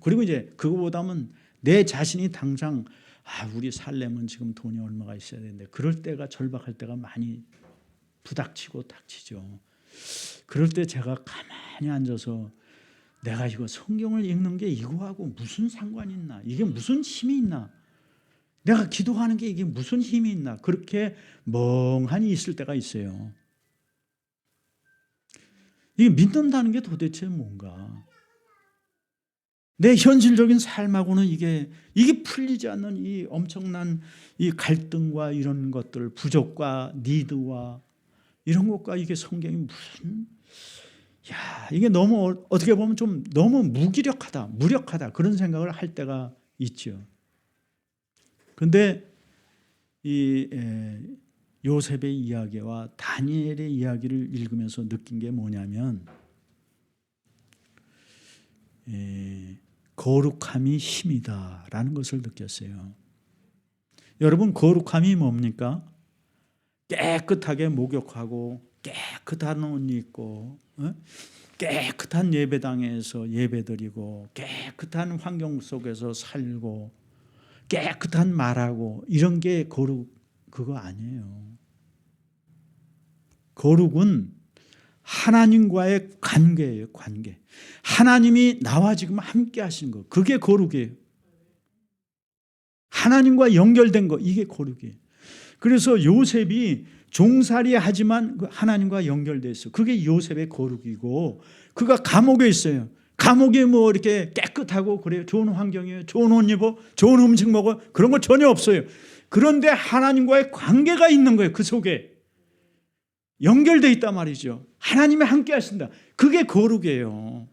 그리고 이제 그거보다는 내 자신이 당장 우리 살려면 지금 돈이 얼마가 있어야 되는데 그럴 때가 절박할 때가 많이 부닥치고 닥치죠. 그럴 때 제가 가만히 앉아서 내가 이거 성경을 읽는 게 이거하고 무슨 상관이 있나? 이게 무슨 힘이 있나? 내가 기도하는 게 이게 무슨 힘이 있나? 그렇게 멍하니 있을 때가 있어요. 이게 믿는다는 게 도대체 뭔가? 내 현실적인 삶하고는 이게 풀리지 않는 이 엄청난 이 갈등과 이런 것들, 부족과 니드와 이런 것과 이게 성경이 무슨, 이게 너무 어떻게 보면 좀 너무 무력하다 그런 생각을 할 때가 있죠. 그런데 이 요셉의 이야기와 다니엘의 이야기를 읽으면서 느낀 게 뭐냐면 거룩함이 힘이다라는 것을 느꼈어요. 여러분, 거룩함이 뭡니까? 깨끗하게 목욕하고 깨끗한 옷 입고 깨끗한 예배당에서 예배드리고 깨끗한 환경 속에서 살고 깨끗한 말하고 이런 게 거룩, 그거 아니에요. 거룩은 하나님과의 관계예요. 관계. 하나님이 나와 지금 함께 하시는 거, 그게 거룩이에요. 하나님과 연결된 거, 이게 거룩이에요. 그래서 요셉이 종살이 하지만 하나님과 연결되어 있어요. 그게 요셉의 거룩이고, 그가 감옥에 있어요. 감옥에 뭐 이렇게 깨끗하고 그래요. 좋은 환경이에요. 좋은 옷 입어, 좋은 음식 먹어, 그런 거 전혀 없어요. 그런데 하나님과의 관계가 있는 거예요. 그 속에 연결되어 있단 말이죠. 하나님이 함께 하신다. 그게 거룩이에요.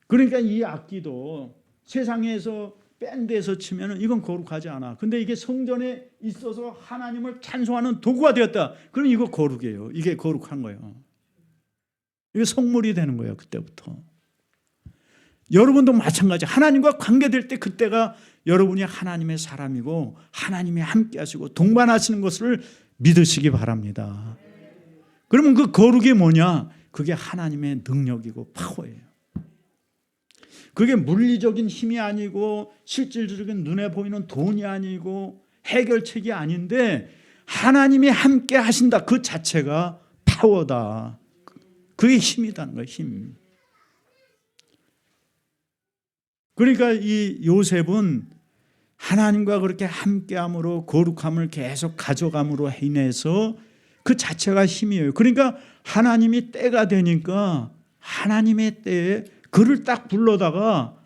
그러니까 이 악기도 세상에서 밴드에서 치면 이건 거룩하지 않아. 근데 이게 성전에 있어서 하나님을 찬송하는 도구가 되었다. 그럼 이거 거룩이에요. 이게 거룩한 거예요. 이게 성물이 되는 거예요. 그때부터. 여러분도 마찬가지. 하나님과 관계될 때 그때가 여러분이 하나님의 사람이고 하나님이 함께 하시고 동반하시는 것을 믿으시기 바랍니다. 그러면 그 거룩이 뭐냐? 그게 하나님의 능력이고 파워예요. 그게 물리적인 힘이 아니고 실질적인 눈에 보이는 돈이 아니고 해결책이 아닌데 하나님이 함께 하신다. 그 자체가 파워다. 그게 힘이다는 거예요. 힘. 그러니까 이 요셉은 하나님과 그렇게 함께함으로 거룩함을 계속 가져감으로 인해서 그 자체가 힘이에요. 그러니까 하나님이 때가 되니까 하나님의 때에 그를 딱 불러다가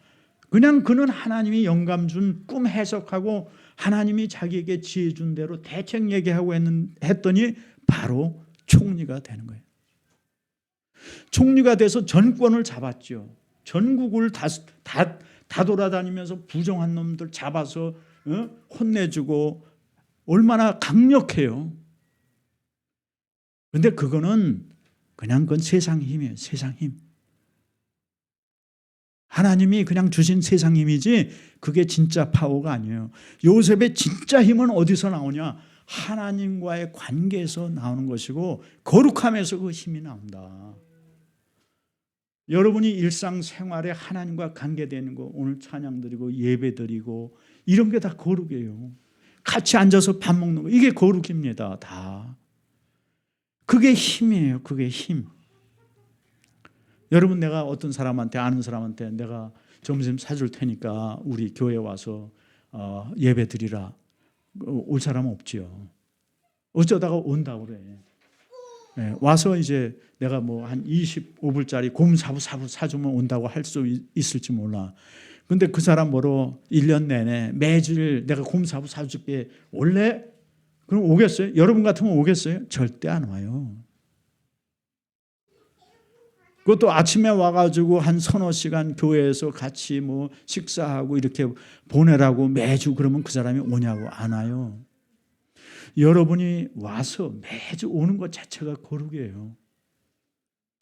그냥 그는 하나님이 영감 준 꿈 해석하고 하나님이 자기에게 지혜 준 대로 대책 얘기하고 했더니 바로 총리가 되는 거예요. 총리가 돼서 전권을 잡았죠. 전국을 다 돌아다니면서 부정한 놈들 잡아서 혼내주고 얼마나 강력해요. 그런데 그거는 그냥 그건 세상 힘이에요. 세상 힘. 하나님이 그냥 주신 세상 힘이지 그게 진짜 파워가 아니에요. 요셉의 진짜 힘은 어디서 나오냐? 하나님과의 관계에서 나오는 것이고 거룩함에서 그 힘이 나온다. 여러분이 일상생활에 하나님과 관계되는 거, 오늘 찬양 드리고 예배 드리고 이런 게 다 거룩이에요. 같이 앉아서 밥 먹는 거, 이게 거룩입니다. 다. 그게 힘이에요. 그게 힘. 여러분, 내가 어떤 사람한테, 아는 사람한테 내가 점심 사줄 테니까 우리 교회 와서 예배 드리라. 올 사람 없지요. 어쩌다가 온다고 그래. 네, 와서 이제 내가 뭐 한 25불짜리 곰 사부 사주면 온다고 할 수 있을지 몰라. 근데 그 사람 뭐로 1년 내내 매주일 내가 곰 사부 사줄게 올래? 그럼 오겠어요? 여러분 같으면 오겠어요? 절대 안 와요. 그것도 아침에 와가지고 한 서너 시간 교회에서 같이 뭐 식사하고 이렇게 보내라고 매주 그러면 그 사람이 오냐고? 안 와요. 여러분이 와서 매주 오는 것 자체가 거룩이에요.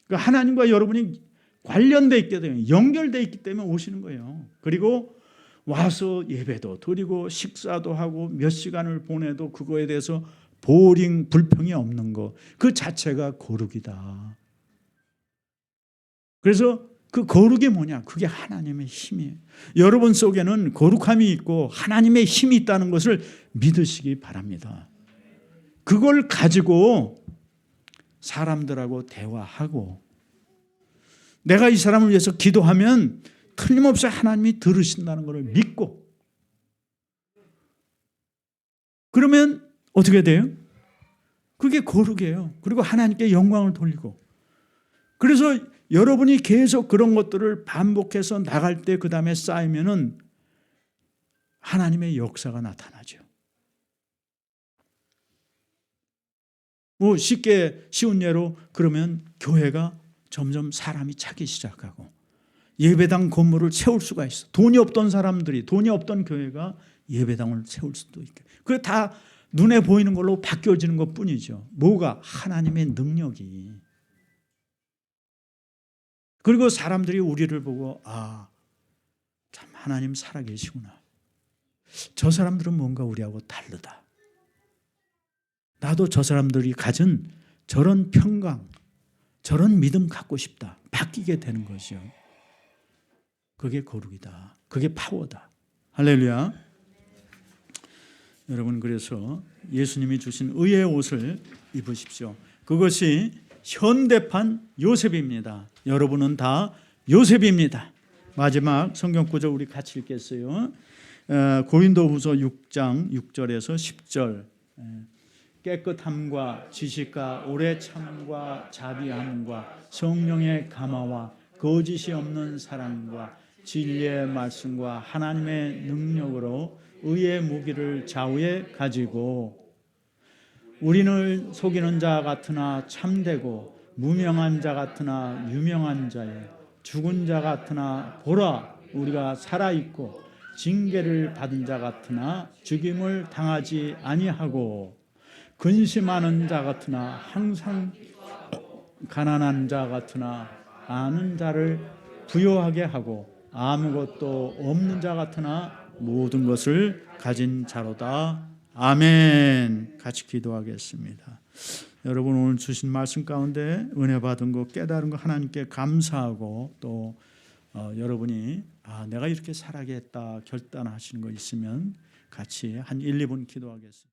그러니까 하나님과 여러분이 관련되어 있기 때문에, 연결되어 있기 때문에 오시는 거예요. 그리고 와서 예배도 드리고 식사도 하고 몇 시간을 보내도 그거에 대해서 보링 불평이 없는 것, 그 자체가 거룩이다. 그래서 그 거룩이 뭐냐? 그게 하나님의 힘이에요. 여러분 속에는 거룩함이 있고 하나님의 힘이 있다는 것을 믿으시기 바랍니다. 그걸 가지고 사람들하고 대화하고, 내가 이 사람을 위해서 기도하면 틀림없이 하나님이 들으신다는 것을 믿고, 그러면 어떻게 돼요? 그게 거룩이에요. 그리고 하나님께 영광을 돌리고. 그래서 여러분이 계속 그런 것들을 반복해서 나갈 때 그 다음에 쌓이면은 하나님의 역사가 나타나죠. 뭐 쉽게 쉬운 예로 그러면 교회가 점점 사람이 차기 시작하고 예배당 건물을 세울 수가 있어. 돈이 없던 사람들이, 돈이 없던 교회가 예배당을 세울 수도 있고, 그게 다 눈에 보이는 걸로 바뀌어지는 것뿐이죠. 뭐가? 하나님의 능력이. 그리고 사람들이 우리를 보고 참 하나님 살아계시구나. 저 사람들은 뭔가 우리하고 다르다. 나도 저 사람들이 가진 저런 평강, 저런 믿음 갖고 싶다. 바뀌게 되는 것이요. 그게 거룩이다. 그게 파워다. 할렐루야. 여러분, 그래서 예수님이 주신 의의 옷을 입으십시오. 그것이 현대판 요셉입니다. 여러분은 다 요셉입니다. 마지막 성경 구절 우리 같이 읽겠어요. 고린도후서 6장 6절에서 10절. 깨끗함과 지식과 오래 참과 자비함과 성령의 감화와 거짓이 없는 사랑과 진리의 말씀과 하나님의 능력으로 의의 무기를 좌우에 가지고, 우리는 속이는 자 같으나 참되고 무명한 자 같으나 유명한 자에 죽은 자 같으나 보라 우리가 살아있고 징계를 받은 자 같으나 죽임을 당하지 아니하고, 근심하는 자 같으나 항상 가난한 자 같으나 아는 자를 부요하게 하고 아무것도 없는 자 같으나 모든 것을 가진 자로다. 아멘. 같이 기도하겠습니다. 여러분, 오늘 주신 말씀 가운데 은혜 받은 거, 깨달은 거 하나님께 감사하고, 또 여러분이 내가 이렇게 살아야겠다 결단하시는 거 있으면 같이 한 1, 2분 기도하겠습니다.